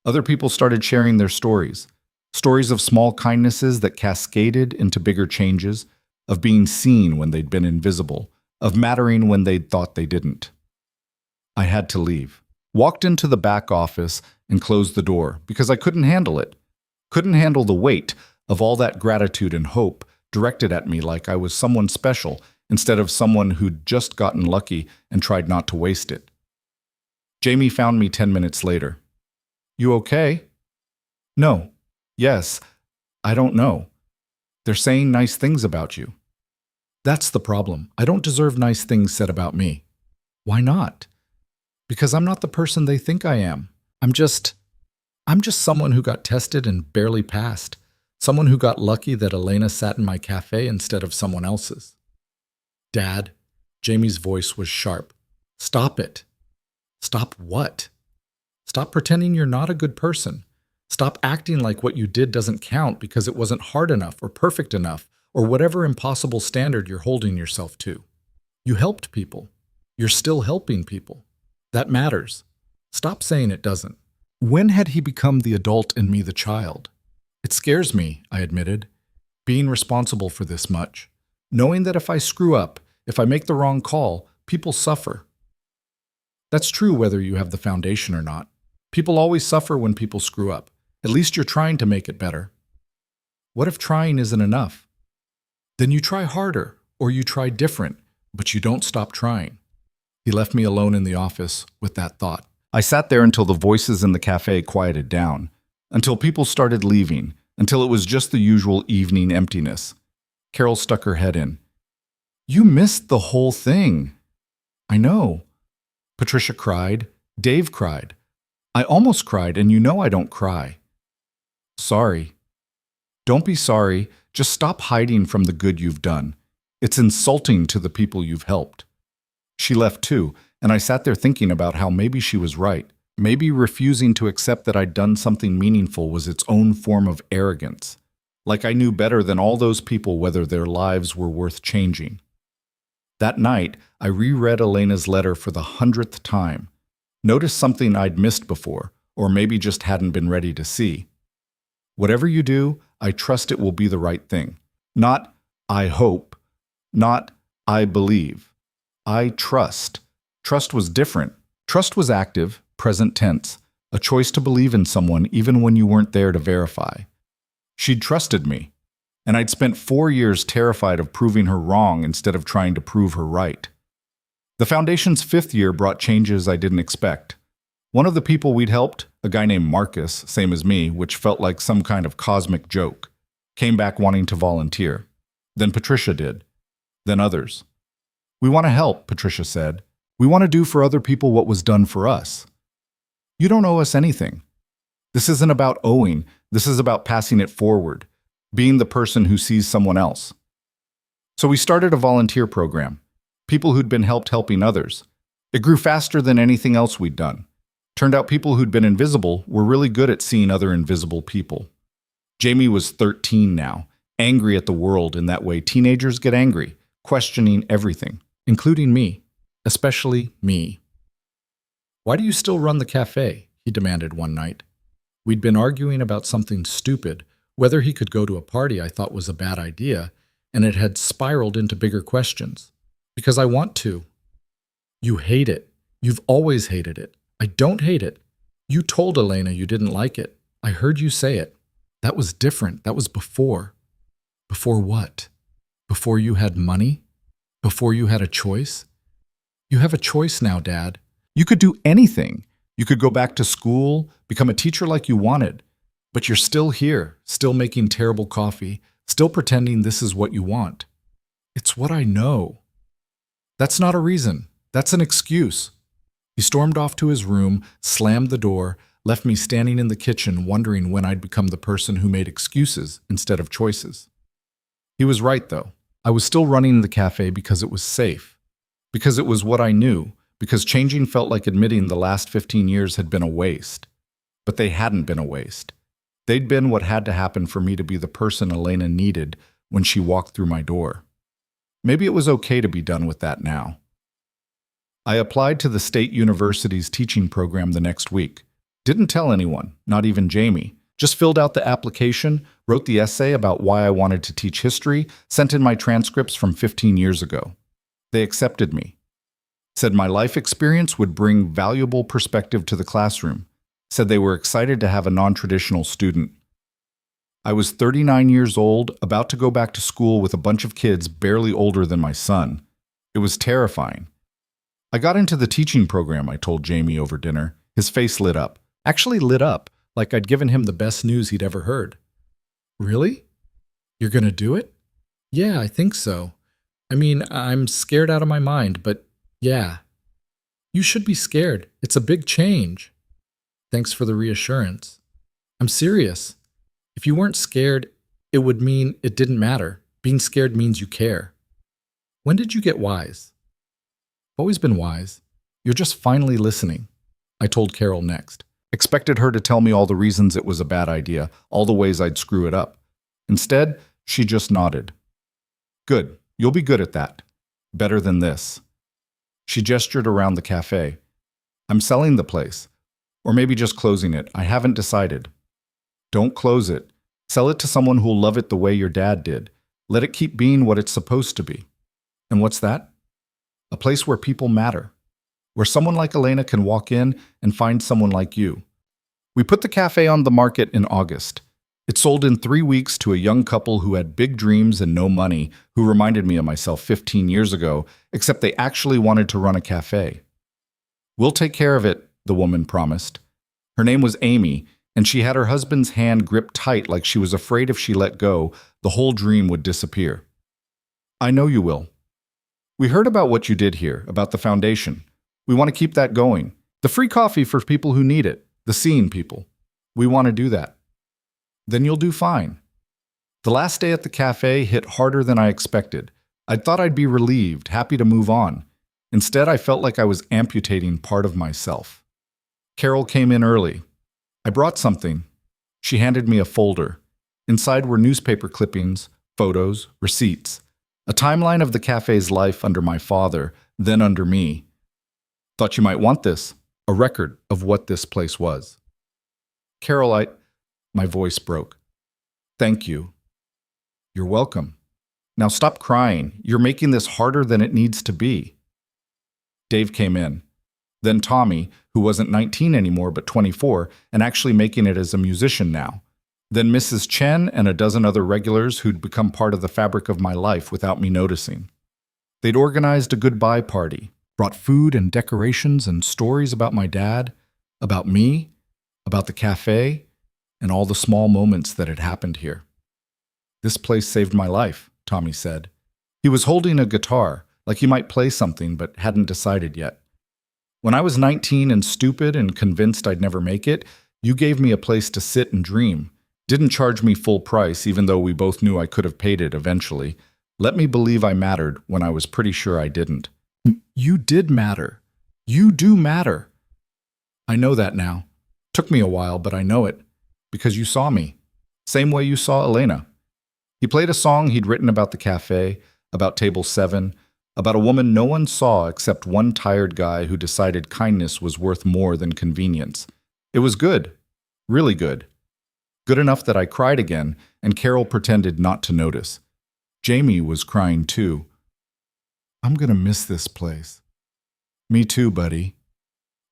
Other people started sharing their stories. Stories of small kindnesses that cascaded into bigger changes, of being seen when they'd been invisible, of mattering when they'd thought they didn't. I had to leave. Walked into the back office and closed the door because I couldn't handle it. Couldn't handle the weight of all that gratitude and hope directed at me like I was someone special instead of someone who'd just gotten lucky and tried not to waste it. Jamie found me 10 minutes later. You okay? No. Yes. I don't know. They're saying nice things about you. That's the problem. I don't deserve nice things said about me. Why not? Because I'm not the person they think I am. I'm just someone who got tested and barely passed. Someone who got lucky that Elena sat in my cafe instead of someone else's. Dad, Jamie's voice was sharp. Stop it. Stop what? Stop pretending you're not a good person. Stop acting like what you did doesn't count because it wasn't hard enough or perfect enough or whatever impossible standard you're holding yourself to. You helped people. You're still helping people. That matters. Stop saying it doesn't. When had he become the adult and me the child? It scares me, I admitted, being responsible for this much, knowing that if I screw up, if I make the wrong call, people suffer. That's true whether you have the Foundation or not. People always suffer when people screw up. At least you're trying to make it better. What if trying isn't enough? Then you try harder, or you try different, but you don't stop trying. He left me alone in the office with that thought. I sat there until the voices in the cafe quieted down, until people started leaving, until it was just the usual evening emptiness. Carol stuck her head in. You missed the whole thing. I know. Patricia cried. Dave cried. I almost cried, and you know I don't cry. Sorry. Don't be sorry. Just stop hiding from the good you've done. It's insulting to the people you've helped. She left too, and I sat there thinking about how maybe she was right. Maybe refusing to accept that I'd done something meaningful was its own form of arrogance. Like I knew better than all those people whether their lives were worth changing. That night, I reread Elena's letter for the 100th time. Noticed something I'd missed before, or maybe just hadn't been ready to see. Whatever you do, I trust it will be the right thing. Not, I hope. Not, I believe. I trust. Trust was different. Trust was active, present tense, a choice to believe in someone even when you weren't there to verify. She'd trusted me, and I'd spent 4 years terrified of proving her wrong instead of trying to prove her right. The Foundation's 5th year brought changes I didn't expect. One of the people we'd helped, a guy named Marcus, same as me, which felt like some kind of cosmic joke, came back wanting to volunteer. Then Patricia did. Then others. We want to help, Patricia said. We want to do for other people what was done for us. You don't owe us anything. This isn't about owing. This is about passing it forward, being the person who sees someone else. So we started a volunteer program. People who'd been helping others. It grew faster than anything else we'd done. Turned out people who'd been invisible were really good at seeing other invisible people. Jamie was 13 now, angry at the world in that way teenagers get angry, questioning everything, including me, especially me. Why do you still run the cafe? He demanded one night. We'd been arguing about something stupid, whether he could go to a party I thought was a bad idea, and it had spiraled into bigger questions. Because I want to. You hate it. You've always hated it. I don't hate it. You told Elena you didn't like it. I heard you say it. That was different. That was before. Before what? Before you had money? Before you had a choice? You have a choice now, Dad. You could do anything. You could go back to school, become a teacher like you wanted. But you're still here, still making terrible coffee, still pretending this is what you want. It's what I know. That's not a reason. That's an excuse. He stormed off to his room, slammed the door, left me standing in the kitchen wondering when I'd become the person who made excuses instead of choices. He was right, though. I was still running the cafe because it was safe. Because it was what I knew. Because changing felt like admitting the last 15 years had been a waste. But they hadn't been a waste. They'd been what had to happen for me to be the person Elena needed when she walked through my door. Maybe it was okay to be done with that now. I applied to the State University's teaching program the next week. Didn't tell anyone, not even Jamie. Just filled out the application, wrote the essay about why I wanted to teach history, sent in my transcripts from 15 years ago. They accepted me. Said my life experience would bring valuable perspective to the classroom. Said they were excited to have a non-traditional student. I was 39 years old, about to go back to school with a bunch of kids barely older than my son. It was terrifying. I got into the teaching program, I told Jamie over dinner. His face lit up. Actually lit up, like I'd given him the best news he'd ever heard. Really? You're gonna do it? Yeah, I think so. I mean, I'm scared out of my mind, but yeah. You should be scared. It's a big change. Thanks for the reassurance. I'm serious. If you weren't scared, it would mean it didn't matter. Being scared means you care. When did you get wise? Always been wise. You're just finally listening. I told Carol next. Expected her to tell me all the reasons it was a bad idea, all the ways I'd screw it up. Instead, she just nodded. Good. You'll be good at that. Better than this. She gestured around the cafe. I'm selling the place. Or maybe just closing it. I haven't decided. Don't close it. Sell it to someone who'll love it the way your dad did. Let it keep being what it's supposed to be. And what's that? A place where people matter. Where someone like Elena can walk in and find someone like you. We put the cafe on the market in August. It sold in 3 weeks to a young couple who had big dreams and no money, who reminded me of myself 15 years ago, except they actually wanted to run a cafe. "We'll take care of it," the woman promised. Her name was Amy, and she had her husband's hand gripped tight like she was afraid if she let go, the whole dream would disappear. "I know you will. We heard about what you did here, about the foundation. We want to keep that going. The free coffee for people who need it, the seeing people. We want to do that." "Then you'll do fine." The last day at the cafe hit harder than I expected. I thought I'd be relieved, happy to move on. Instead, I felt like I was amputating part of myself. Carol came in early. "I brought something." She handed me a folder. Inside were newspaper clippings, photos, receipts. A timeline of the cafe's life under my father, then under me. "Thought you might want this, a record of what this place was." "Carol, My voice broke. "Thank you." "You're welcome. Now stop crying. You're making this harder than it needs to be." Dave came in. Then Tommy, who wasn't 19 anymore but 24, and actually making it as a musician now. Then Mrs. Chen and a dozen other regulars who'd become part of the fabric of my life without me noticing. They'd organized a goodbye party, brought food and decorations and stories about my dad, about me, about the cafe, and all the small moments that had happened here. "This place saved my life," Tommy said. He was holding a guitar, like he might play something but hadn't decided yet. "When I was 19 and stupid and convinced I'd never make it, you gave me a place to sit and dream. Didn't charge me full price, even though we both knew I could have paid it eventually. Let me believe I mattered when I was pretty sure I didn't." "You did matter. You do matter." "I know that now. Took me a while, but I know it. Because you saw me. Same way you saw Elena." He played a song he'd written about the cafe, about Table 7, about a woman no one saw except one tired guy who decided kindness was worth more than convenience. It was good. Really good. Good enough that I cried again, and Carol pretended not to notice. Jamie was crying too. "I'm gonna miss this place." "Me too, buddy.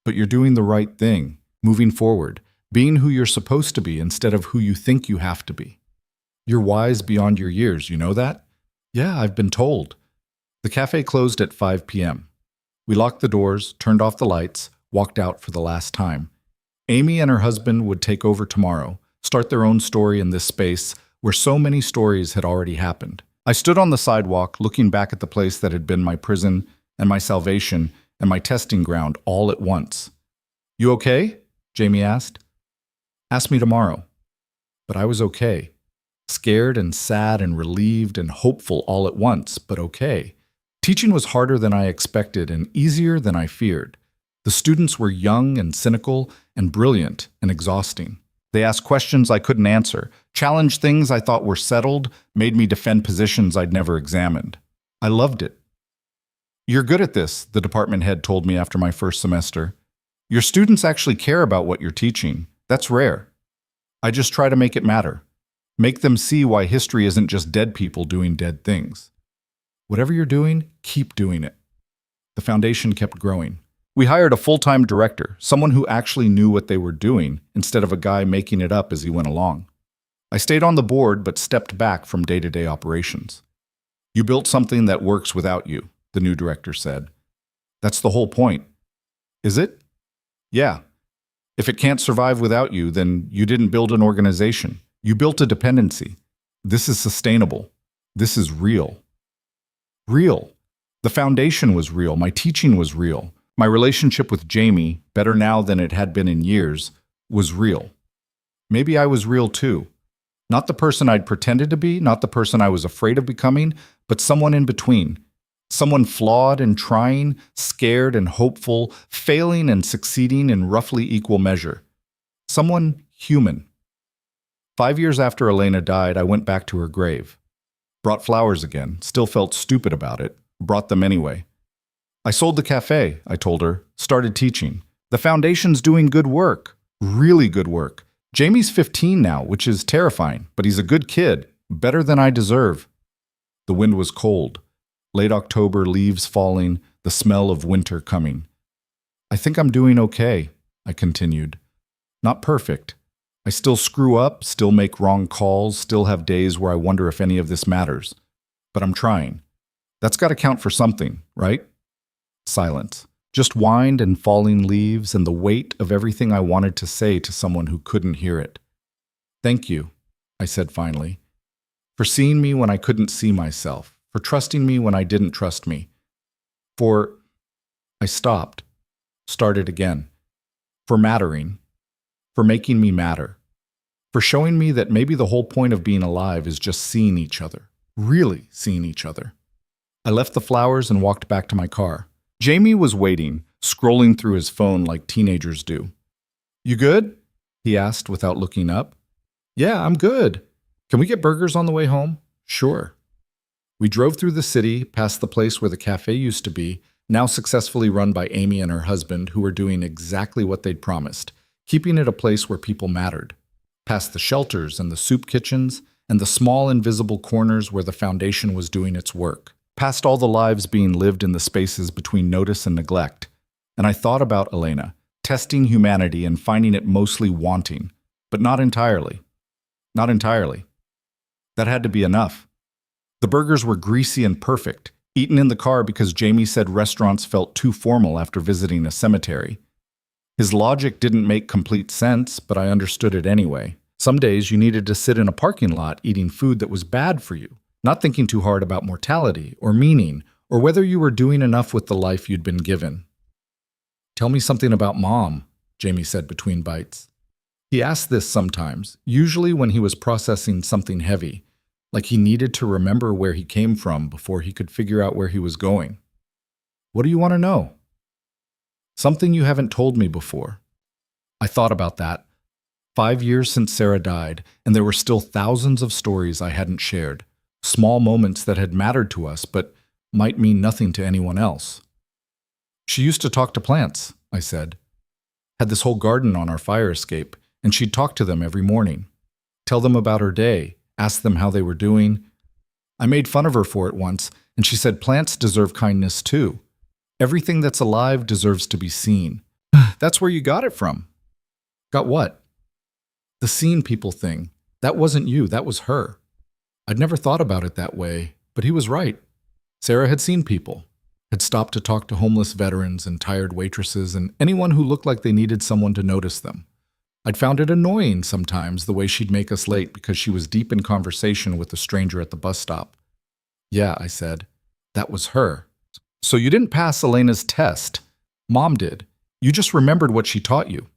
But you're doing the right thing, moving forward. Being who you're supposed to be instead of who you think you have to be. You're wise beyond your years, you know that?" "Yeah, I've been told." The cafe closed at 5 p.m. We locked the doors, turned off the lights, walked out for the last time. Amy and her husband would take over tomorrow, start their own story in this space where so many stories had already happened. I stood on the sidewalk, looking back at the place that had been my prison and my salvation and my testing ground all at once. "You okay?" Jamie asked. "Ask me tomorrow." But I was okay. Scared and sad and relieved and hopeful all at once, but okay. Teaching was harder than I expected and easier than I feared. The students were young and cynical and brilliant and exhausting. They asked questions I couldn't answer, challenged things I thought were settled, made me defend positions I'd never examined. I loved it. "You're good at this," the department head told me after my first semester. "Your students actually care about what you're teaching. That's rare. I just try to make it matter. Make them see why history isn't just dead people doing dead things. Whatever you're doing, keep doing it." The foundation kept growing. We hired a full-time director, someone who actually knew what they were doing, instead of a guy making it up as he went along. I stayed on the board but stepped back from day-to-day operations. "You built something that works without you," the new director said. "That's the whole point." "Is it?" "Yeah. If it can't survive without you, then you didn't build an organization. You built a dependency. This is sustainable. This is real." Real. The foundation was real. My teaching was real. My relationship with Jamie, better now than it had been in years, was real. Maybe I was real too. Not the person I'd pretended to be, not the person I was afraid of becoming, but someone in between. Someone flawed and trying, scared and hopeful, failing and succeeding in roughly equal measure. Someone human. 5 years after Elena died, I went back to her grave. Brought flowers again, still felt stupid about it, brought them anyway. "I sold the cafe," I told her, started teaching. "The foundation's doing good work, really good work. Jamie's 15 now, which is terrifying, but he's a good kid, better than I deserve." The wind was cold. Late October, leaves falling, the smell of winter coming. "I think I'm doing okay," I continued. "Not perfect. I still screw up, still make wrong calls, still have days where I wonder if any of this matters. But I'm trying. That's got to count for something, right? Silence. Just wind and falling leaves and the weight of everything I wanted to say to someone who couldn't hear it. Thank you, I said finally, for seeing me when I couldn't see myself, for trusting me when I didn't trust me. I stopped, started again, for mattering, for making me matter, for showing me that maybe the whole point of being alive is just seeing each other, really seeing each other. I left the flowers and walked back to my car. Jamie was waiting, scrolling through his phone like teenagers do. You good? He asked without looking up. Yeah, I'm good. Can we get burgers on the way home? Sure. We drove through the city, past the place where the cafe used to be, now successfully run by Amy and her husband, who were doing exactly what they'd promised, keeping it a place where people mattered. Past the shelters and the soup kitchens and the small invisible corners where the foundation was doing its work. Past all the lives being lived in the spaces between notice and neglect. And I thought about Elena, testing humanity and finding it mostly wanting, but not entirely. Not entirely. That had to be enough. The burgers were greasy and perfect, eaten in the car because Jamie said restaurants felt too formal after visiting a cemetery. His logic didn't make complete sense, but I understood it anyway. Some days you needed to sit in a parking lot eating food that was bad for you, not thinking too hard about mortality or meaning or whether you were doing enough with the life you'd been given. Tell me something about Mom, Jamie said between bites. He asked this sometimes, usually when he was processing something heavy, like he needed to remember where he came from before he could figure out where he was going. What do you want to know? Something you haven't told me before. I thought about that. 5 years since Sarah died, and there were still thousands of stories I hadn't shared, small moments that had mattered to us but might mean nothing to anyone else. She used to talk to plants, I said. Had this whole garden on our fire escape, and she'd talk to them every morning, tell them about her day, ask them how they were doing. I made fun of her for it once, and she said plants deserve kindness too. Everything that's alive deserves to be seen. That's where you got it from. Got what? The seeing people thing. That wasn't you, that was her. I'd never thought about it that way, but he was right. Sarah had seen people, had stopped to talk to homeless veterans and tired waitresses and anyone who looked like they needed someone to notice them. I'd found it annoying sometimes the way she'd make us late because she was deep in conversation with a stranger at the bus stop. Yeah, I said, that was her. So you didn't pass Elena's test. Mom did. You just remembered what she taught you.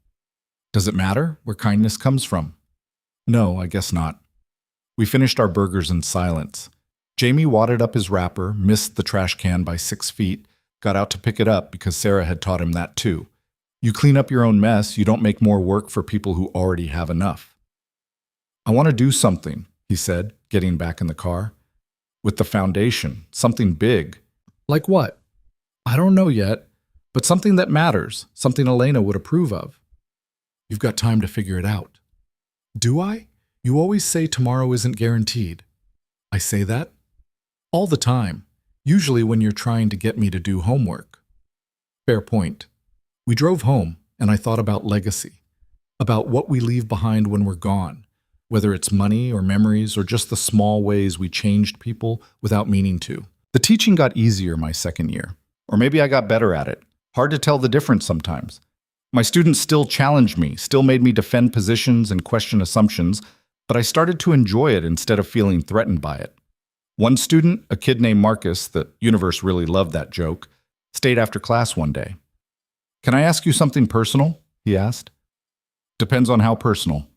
Does it matter where kindness comes from? No, I guess not. We finished our burgers in silence. Jamie wadded up his wrapper, missed the trash can by 6 feet, got out to pick it up because Sarah had taught him that too. You clean up your own mess, you don't make more work for people who already have enough. I want to do something, he said, getting back in the car. With the foundation, something big. Like what? I don't know yet, but something that matters, something Elena would approve of. You've got time to figure it out. Do I? You always say tomorrow isn't guaranteed. I say that? All the time, usually when you're trying to get me to do homework. Fair point. We drove home, and I thought about legacy, about what we leave behind when we're gone, whether it's money or memories or just the small ways we changed people without meaning to. The teaching got easier my second year, or maybe I got better at it. Hard to tell the difference sometimes. My students still challenged me, still made me defend positions and question assumptions, but I started to enjoy it instead of feeling threatened by it. One student, a kid named Marcus, the universe really loved that joke, stayed after class one day. Can I ask you something personal? He asked. Depends on how personal.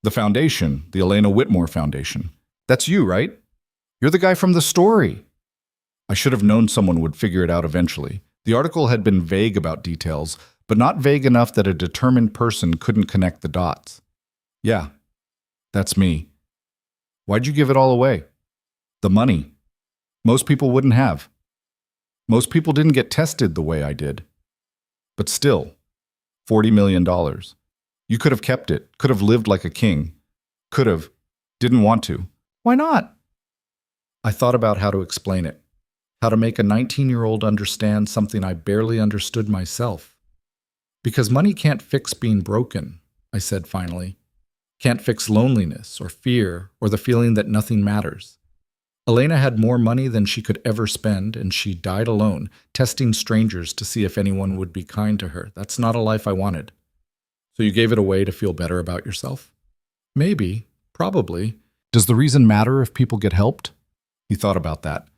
The foundation, the Elena Whitmore Foundation. That's you, right? You're the guy from the story. I should have known someone would figure it out eventually. The article had been vague about details, but not vague enough that a determined person couldn't connect the dots. Yeah, that's me. Why'd you give it all away? The money. Most people wouldn't have. Most people didn't get tested the way I did. But still, $40 million. You could have kept it, could have lived like a king. Could have. Didn't want to. Why not? I thought about how to explain it. How to make a 19-year-old understand something I barely understood myself. Because money can't fix being broken, I said finally. Can't fix loneliness or fear or the feeling that nothing matters. Elena had more money than she could ever spend, and she died alone, testing strangers to see if anyone would be kind to her. That's not a life I wanted. So you gave it away to feel better about yourself? Maybe, probably. Does the reason matter if people get helped? He thought about that.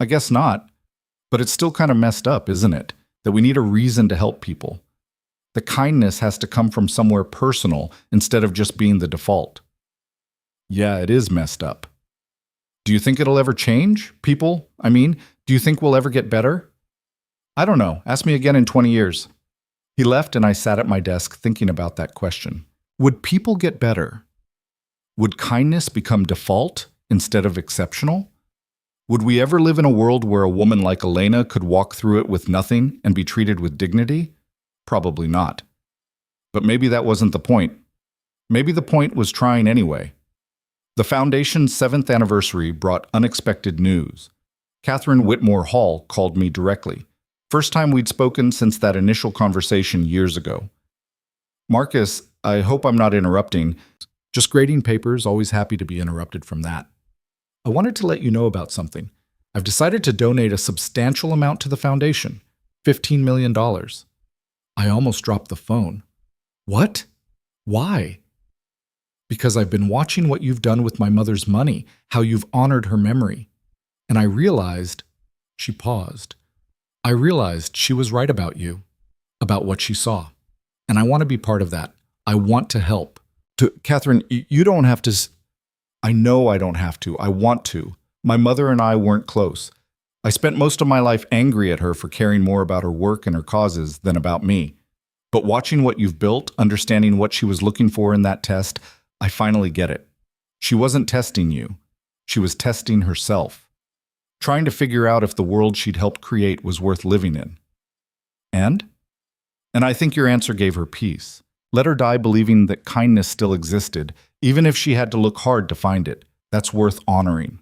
I guess not, but it's still kind of messed up, isn't it? That we need a reason to help people. The kindness has to come from somewhere personal instead of just being the default. Yeah, it is messed up. Do you think it'll ever change? Do you think we'll ever get better? I don't know. Ask me again in 20 years. He left and I sat at my desk thinking about that question. Would people get better? Would kindness become default instead of exceptional? Would we ever live in a world where a woman like Elena could walk through it with nothing and be treated with dignity? Probably not. But maybe that wasn't the point. Maybe the point was trying anyway. The Foundation's 7th anniversary brought unexpected news. Catherine Whitmore Hall called me directly. First time we'd spoken since that initial conversation years ago. Marcus, I hope I'm not interrupting. Just grading papers, always happy to be interrupted from that. I wanted to let you know about something. I've decided to donate a substantial amount to the Foundation, $15 million. I almost dropped the phone. What? Why? Because I've been watching what you've done with my mother's money, how you've honored her memory. And I realized, she paused. I realized she was right about you, about what she saw. And I want to be part of that. I want to help. Catherine, you don't have to. I know I don't have to. I want to. My mother and I weren't close. I spent most of my life angry at her for caring more about her work and her causes than about me. But watching what you've built, understanding what she was looking for in that test, I finally get it. She wasn't testing you. She was testing herself. Trying to figure out if the world she'd helped create was worth living in. And I think your answer gave her peace. Let her die believing that kindness still existed, even if she had to look hard to find it. That's worth honoring.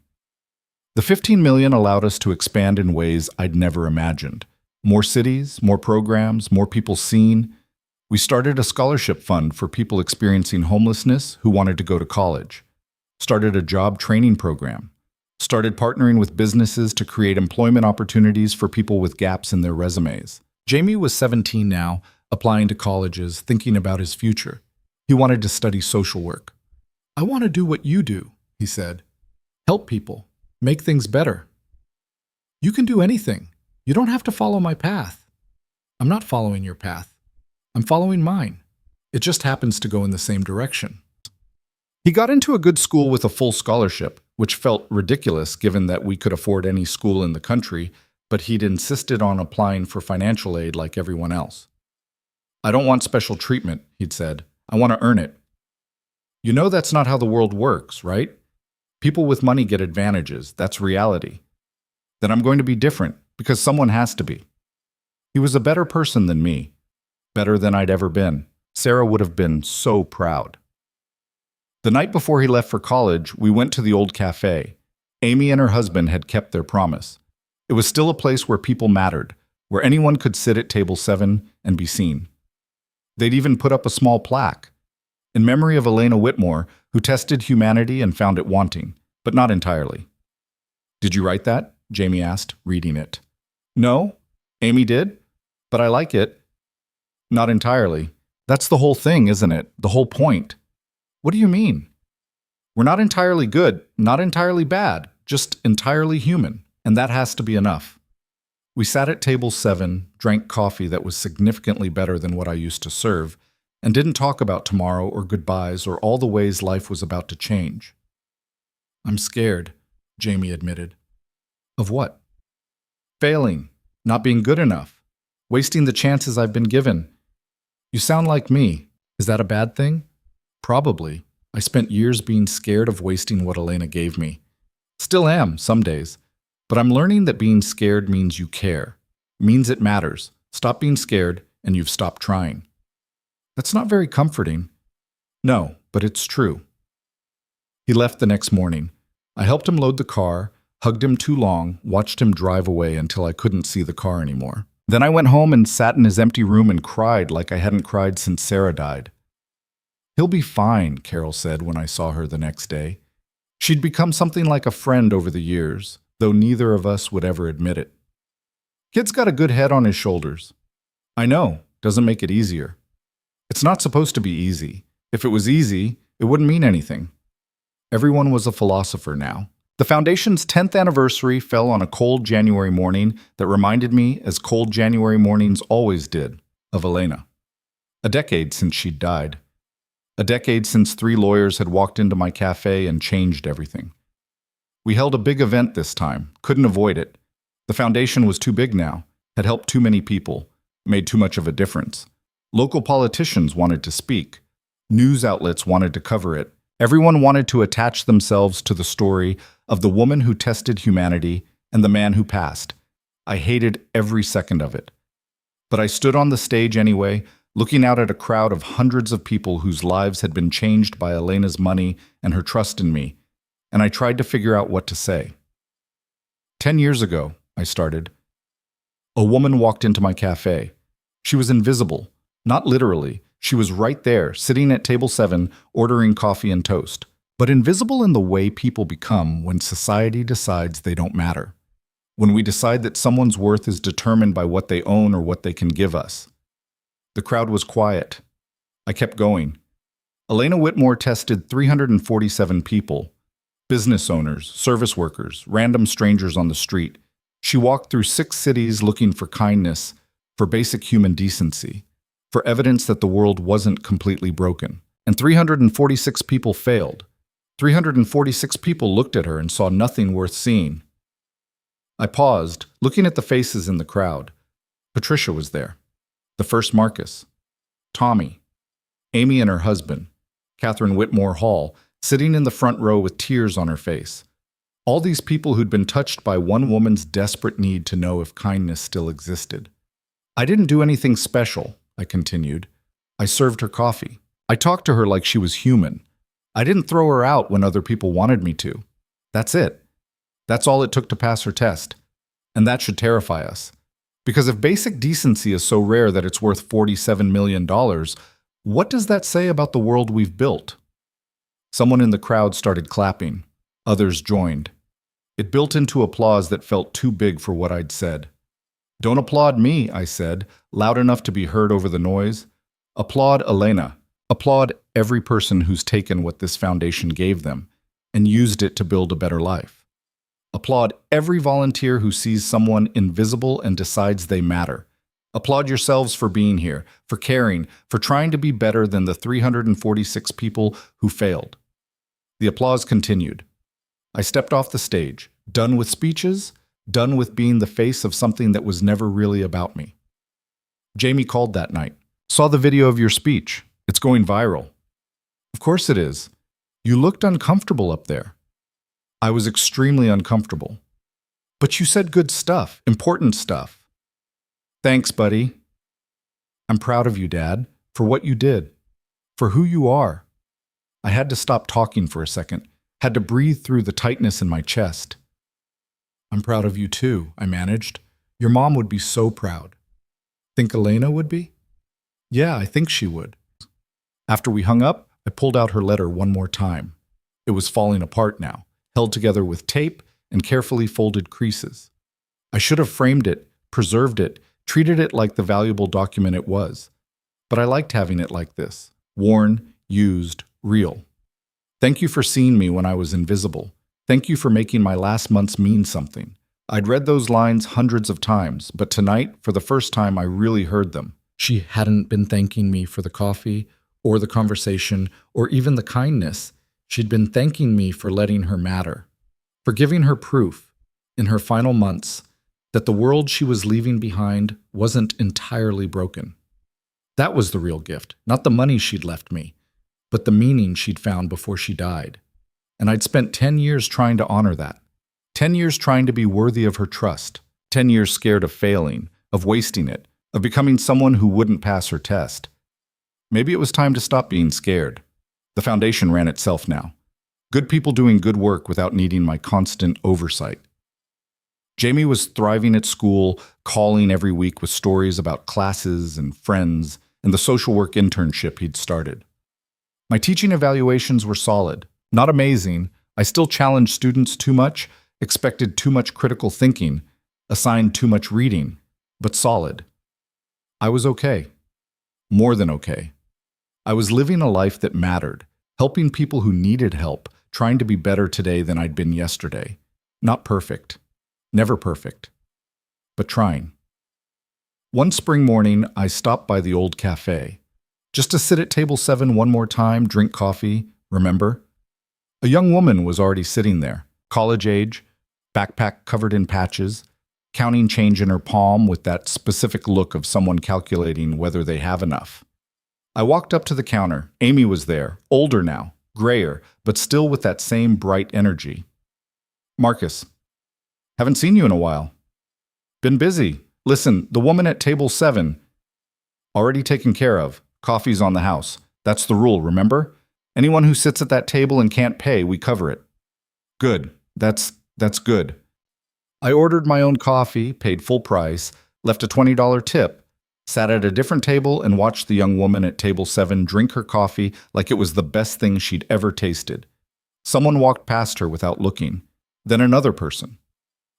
The $15 million allowed us to expand in ways I'd never imagined. More cities, more programs, more people seen. We started a scholarship fund for people experiencing homelessness who wanted to go to college. Started a job training program. Started partnering with businesses to create employment opportunities for people with gaps in their resumes. Jamie was 17 now, applying to colleges, thinking about his future. He wanted to study social work. I want to do what you do, he said. Help people. Make things better. You can do anything. You don't have to follow my path. I'm not following your path. I'm following mine. It just happens to go in the same direction. He got into a good school with a full scholarship, which felt ridiculous given that we could afford any school in the country, but he'd insisted on applying for financial aid like everyone else. I don't want special treatment, he'd said. I want to earn it. You know that's not how the world works, right? People with money get advantages. That's reality. Then I'm going to be different, because someone has to be. He was a better person than me. Better than I'd ever been. Sarah would have been so proud. The night before he left for college, we went to the old café. Amy and her husband had kept their promise. It was still a place where people mattered, where anyone could sit at table 7 and be seen. They'd even put up a small plaque, in memory of Elena Whitmore, who tested humanity and found it wanting, but not entirely. Did you write that? Jamie asked, reading it. No, Amy did, but I like it. Not entirely. That's the whole thing, isn't it? The whole point. What do you mean? We're not entirely good, not entirely bad, just entirely human, and that has to be enough. We sat at table 7, drank coffee that was significantly better than what I used to serve, and didn't talk about tomorrow or goodbyes or all the ways life was about to change. I'm scared, Jamie admitted. Of what? Failing, not being good enough, wasting the chances I've been given. You sound like me. Is that a bad thing? Probably. I spent years being scared of wasting what Elena gave me. Still am, some days. But I'm learning that being scared means you care. Means it matters. Stop being scared, and you've stopped trying. That's not very comforting. No, but it's true. He left the next morning. I helped him load the car, hugged him too long, watched him drive away until I couldn't see the car anymore. Then I went home and sat in his empty room and cried like I hadn't cried since Sarah died. He'll be fine, Carol said when I saw her the next day. She'd become something like a friend over the years, though neither of us would ever admit it. Kid's got a good head on his shoulders. I know, doesn't make it easier. It's not supposed to be easy. If it was easy, it wouldn't mean anything. Everyone was a philosopher now. The Foundation's 10th anniversary fell on a cold January morning that reminded me, as cold January mornings always did, of Elena. A decade since she'd died. A decade since 3 lawyers had walked into my cafe and changed everything. We held a big event this time, couldn't avoid it. The Foundation was too big now, had helped too many people, made too much of a difference. Local politicians wanted to speak. News outlets wanted to cover it. Everyone wanted to attach themselves to the story of the woman who tested humanity and the man who passed. I hated every second of it. But I stood on the stage anyway, looking out at a crowd of hundreds of people whose lives had been changed by Elena's money and her trust in me, and I tried to figure out what to say. 10 years ago, I started. A woman walked into my cafe. She was invisible, not literally. She was right there, sitting at table 7, ordering coffee and toast, but invisible in the way people become when society decides they don't matter. When we decide that someone's worth is determined by what they own or what they can give us. The crowd was quiet. I kept going. Elena Whitmore tested 347 people. Business owners, service workers, random strangers on the street. She walked through 6 cities looking for kindness, for basic human decency, for evidence that the world wasn't completely broken. And 346 people failed. 346 people looked at her and saw nothing worth seeing. I paused, looking at the faces in the crowd. Patricia was there. The first Marcus. Tommy. Amy and her husband, Catherine Whitmore Hall, sitting in the front row with tears on her face. All these people who'd been touched by one woman's desperate need to know if kindness still existed. I didn't do anything special, I continued. I served her coffee. I talked to her like she was human. I didn't throw her out when other people wanted me to. That's it. That's all it took to pass her test. And that should terrify us. Because if basic decency is so rare that it's worth $47 million, what does that say about the world we've built? Someone in the crowd started clapping. Others joined. It built into applause that felt too big for what I'd said. Don't applaud me, I said, loud enough to be heard over the noise. Applaud Elena. Applaud every person who's taken what this foundation gave them and used it to build a better life. Applaud every volunteer who sees someone invisible and decides they matter. Applaud yourselves for being here, for caring, for trying to be better than the 346 people who failed. The applause continued. I stepped off the stage, done with speeches, done with being the face of something that was never really about me. Jamie called that night. Saw the video of your speech. It's going viral. Of course it is. You looked uncomfortable up there. I was extremely uncomfortable. But you said good stuff, important stuff. Thanks, buddy. I'm proud of you, Dad, for what you did, for who you are. I had to stop talking for a second, had to breathe through the tightness in my chest. I'm proud of you too, I managed. Your mom would be so proud. Think Elena would be? Yeah, I think she would. After we hung up, I pulled out her letter one more time. It was falling apart now, held together with tape and carefully folded creases. I should have framed it, preserved it, treated it like the valuable document it was. But I liked having it like this, worn, used, real. Thank you for seeing me when I was invisible. Thank you for making my last months mean something. I'd read those lines hundreds of times, but tonight, for the first time, I really heard them. She hadn't been thanking me for the coffee, or the conversation, or even the kindness. She'd been thanking me for letting her matter, for giving her proof, in her final months, that the world she was leaving behind wasn't entirely broken. That was the real gift, not the money she'd left me, but the meaning she'd found before she died. And I'd spent 10 years trying to honor that. 10 years trying to be worthy of her trust. 10 years scared of failing, of wasting it, of becoming someone who wouldn't pass her test. Maybe it was time to stop being scared. The foundation ran itself now. Good people doing good work without needing my constant oversight. Jamie was thriving at school, calling every week with stories about classes and friends and the social work internship he'd started. My teaching evaluations were solid. Not amazing. I still challenged students too much, expected too much critical thinking, assigned too much reading, but solid. I was okay. More than okay. I was living a life that mattered, helping people who needed help, trying to be better today than I'd been yesterday. Not perfect. Never perfect. But trying. One spring morning, I stopped by the old café. Just to sit at table 7 one more time, drink coffee, remember? A young woman was already sitting there, college age, backpack covered in patches, counting change in her palm with that specific look of someone calculating whether they have enough. I walked up to the counter. Amy was there, older now, grayer, but still with that same bright energy. Marcus, haven't seen you in a while. Been busy. Listen, the woman at table 7, already taken care of. Coffee's on the house. That's the rule, remember? Anyone who sits at that table and can't pay, we cover it. Good. That's good. I ordered my own coffee, paid full price, left a $20 tip, sat at a different table and watched the young woman at table 7 drink her coffee like it was the best thing she'd ever tasted. Someone walked past her without looking. Then another person.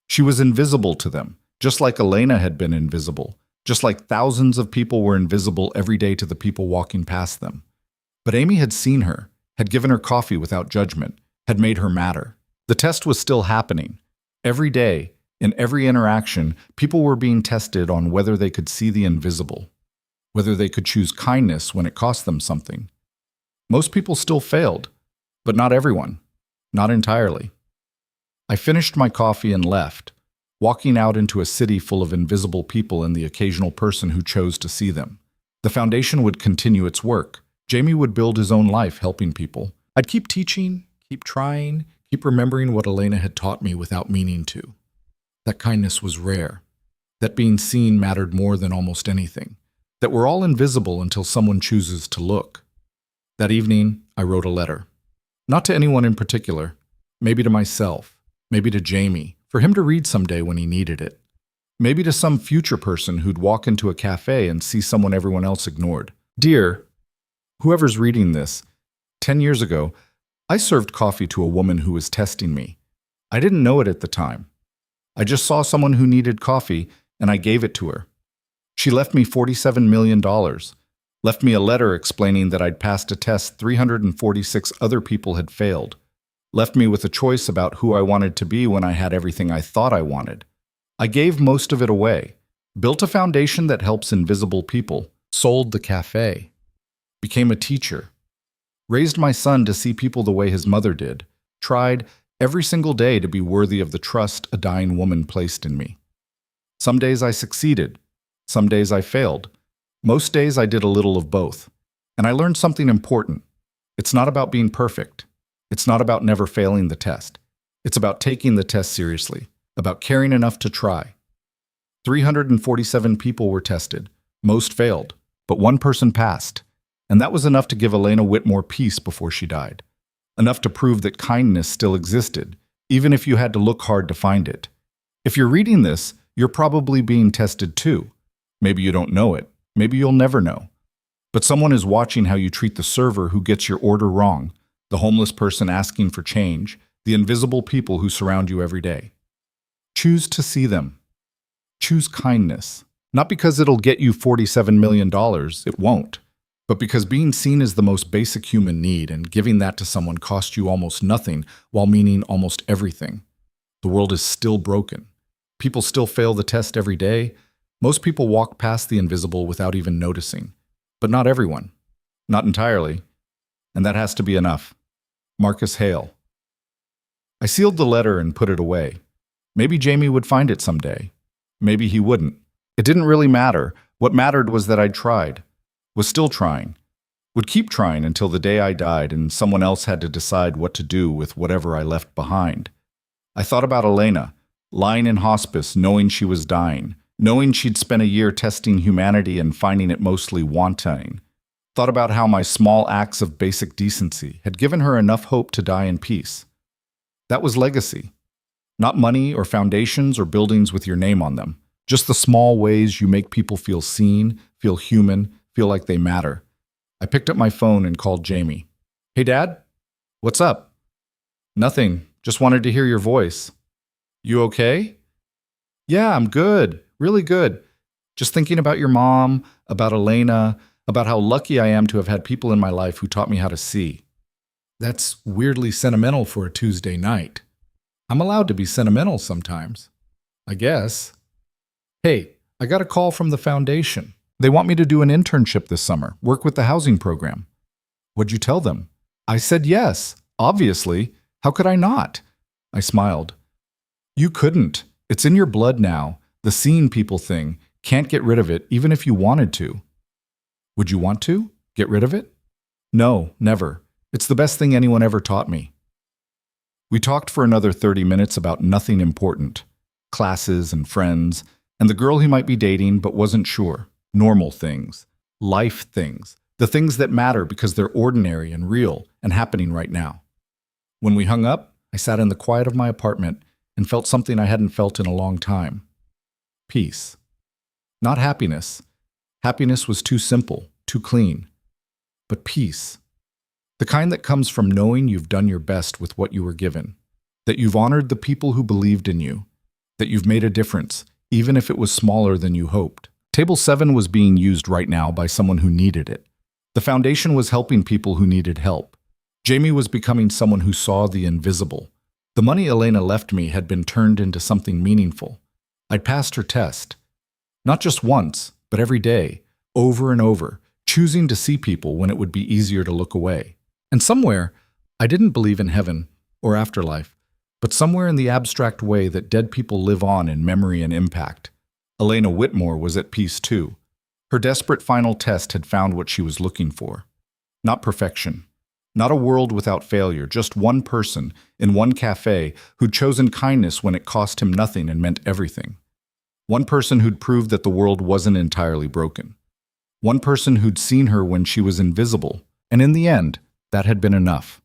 She was invisible to them, just like Elena had been invisible, just like thousands of people were invisible every day to the people walking past them. But Amy had seen her, had given her coffee without judgment, had made her matter. The test was still happening. Every day, in every interaction, people were being tested on whether they could see the invisible, whether they could choose kindness when it cost them something. Most people still failed, but not everyone, not entirely. I finished my coffee and left, walking out into a city full of invisible people and the occasional person who chose to see them. The foundation would continue its work. Jamie would build his own life helping people. I'd keep teaching, keep trying, keep remembering what Elena had taught me without meaning to. That kindness was rare. That being seen mattered more than almost anything. That we're all invisible until someone chooses to look. That evening, I wrote a letter. Not to anyone in particular. Maybe to myself. Maybe to Jamie, for him to read someday when he needed it. Maybe to some future person who'd walk into a cafe and see someone everyone else ignored. Dear, whoever's reading this, 10 years ago, I served coffee to a woman who was testing me. I didn't know it at the time. I just saw someone who needed coffee, and I gave it to her. She left me $47 million, left me a letter explaining that I'd passed a test 346 other people had failed, left me with a choice about who I wanted to be when I had everything I thought I wanted. I gave most of it away, built a foundation that helps invisible people, sold the cafe, became a teacher, raised my son to see people the way his mother did, tried every single day to be worthy of the trust a dying woman placed in me. Some days I succeeded, some days I failed. Most days I did a little of both. And I learned something important. It's not about being perfect. It's not about never failing the test. It's about taking the test seriously, about caring enough to try. 347 people were tested. Most failed, but one person passed. And that was enough to give Elena Whitmore peace before she died. Enough to prove that kindness still existed, even if you had to look hard to find it. If you're reading this, you're probably being tested too. Maybe you don't know it. Maybe you'll never know. But someone is watching how you treat the server who gets your order wrong, the homeless person asking for change, the invisible people who surround you every day. Choose to see them. Choose kindness. Not because it'll get you $47 million, it won't, but because being seen is the most basic human need, and giving that to someone costs you almost nothing while meaning almost everything. The world is still broken. People still fail the test every day. Most people walk past the invisible without even noticing. But not everyone. Not entirely. And that has to be enough. Marcus Hale. I sealed the letter and put it away. Maybe Jamie would find it someday. Maybe he wouldn't. It didn't really matter. What mattered was that I'd tried. Was still trying. Would keep trying until the day I died and someone else had to decide what to do with whatever I left behind. I thought about Elena, lying in hospice knowing she was dying, knowing she'd spent a year testing humanity and finding it mostly wanting. Thought about how my small acts of basic decency had given her enough hope to die in peace. That was legacy. Not money or foundations or buildings with your name on them. Just the small ways you make people feel seen, feel human, feel like they matter. I picked up my phone and called Jamie. Hey, Dad? What's up? Nothing. Just wanted to hear your voice. You okay? Yeah, I'm good. Really good. Just thinking about your mom, about Elena, about how lucky I am to have had people in my life who taught me how to see. That's weirdly sentimental for a Tuesday night. I'm allowed to be sentimental sometimes, I guess. Hey, I got a call from the foundation. They want me to do an internship this summer, work with the housing program. What'd you tell them? I said yes, obviously. How could I not? I smiled. You couldn't. It's in your blood now. The seeing people thing. Can't get rid of it, even if you wanted to. Would you want to? Get rid of it? No, never. It's the best thing anyone ever taught me. We talked for another 30 minutes about nothing important. Classes and friends, and the girl he might be dating but wasn't sure. Normal things. Life things. The things that matter because they're ordinary and real and happening right now. When we hung up, I sat in the quiet of my apartment and felt something I hadn't felt in a long time. Peace. Not happiness. Happiness was too simple, too clean. But peace. The kind that comes from knowing you've done your best with what you were given, that you've honored the people who believed in you, that you've made a difference, even if it was smaller than you hoped. Table 7 was being used right now by someone who needed it. The foundation was helping people who needed help. Jamie was becoming someone who saw the invisible. The money Elena left me had been turned into something meaningful. I'd passed her test. Not just once, but every day, over and over, choosing to see people when it would be easier to look away. And somewhere, I didn't believe in heaven or afterlife, but somewhere in the abstract way that dead people live on in memory and impact, Elena Whitmore was at peace too. Her desperate final test had found what she was looking for. Not perfection. Not a world without failure, just one person in one café who'd chosen kindness when it cost him nothing and meant everything. One person who'd proved that the world wasn't entirely broken. One person who'd seen her when she was invisible, and in the end, that had been enough.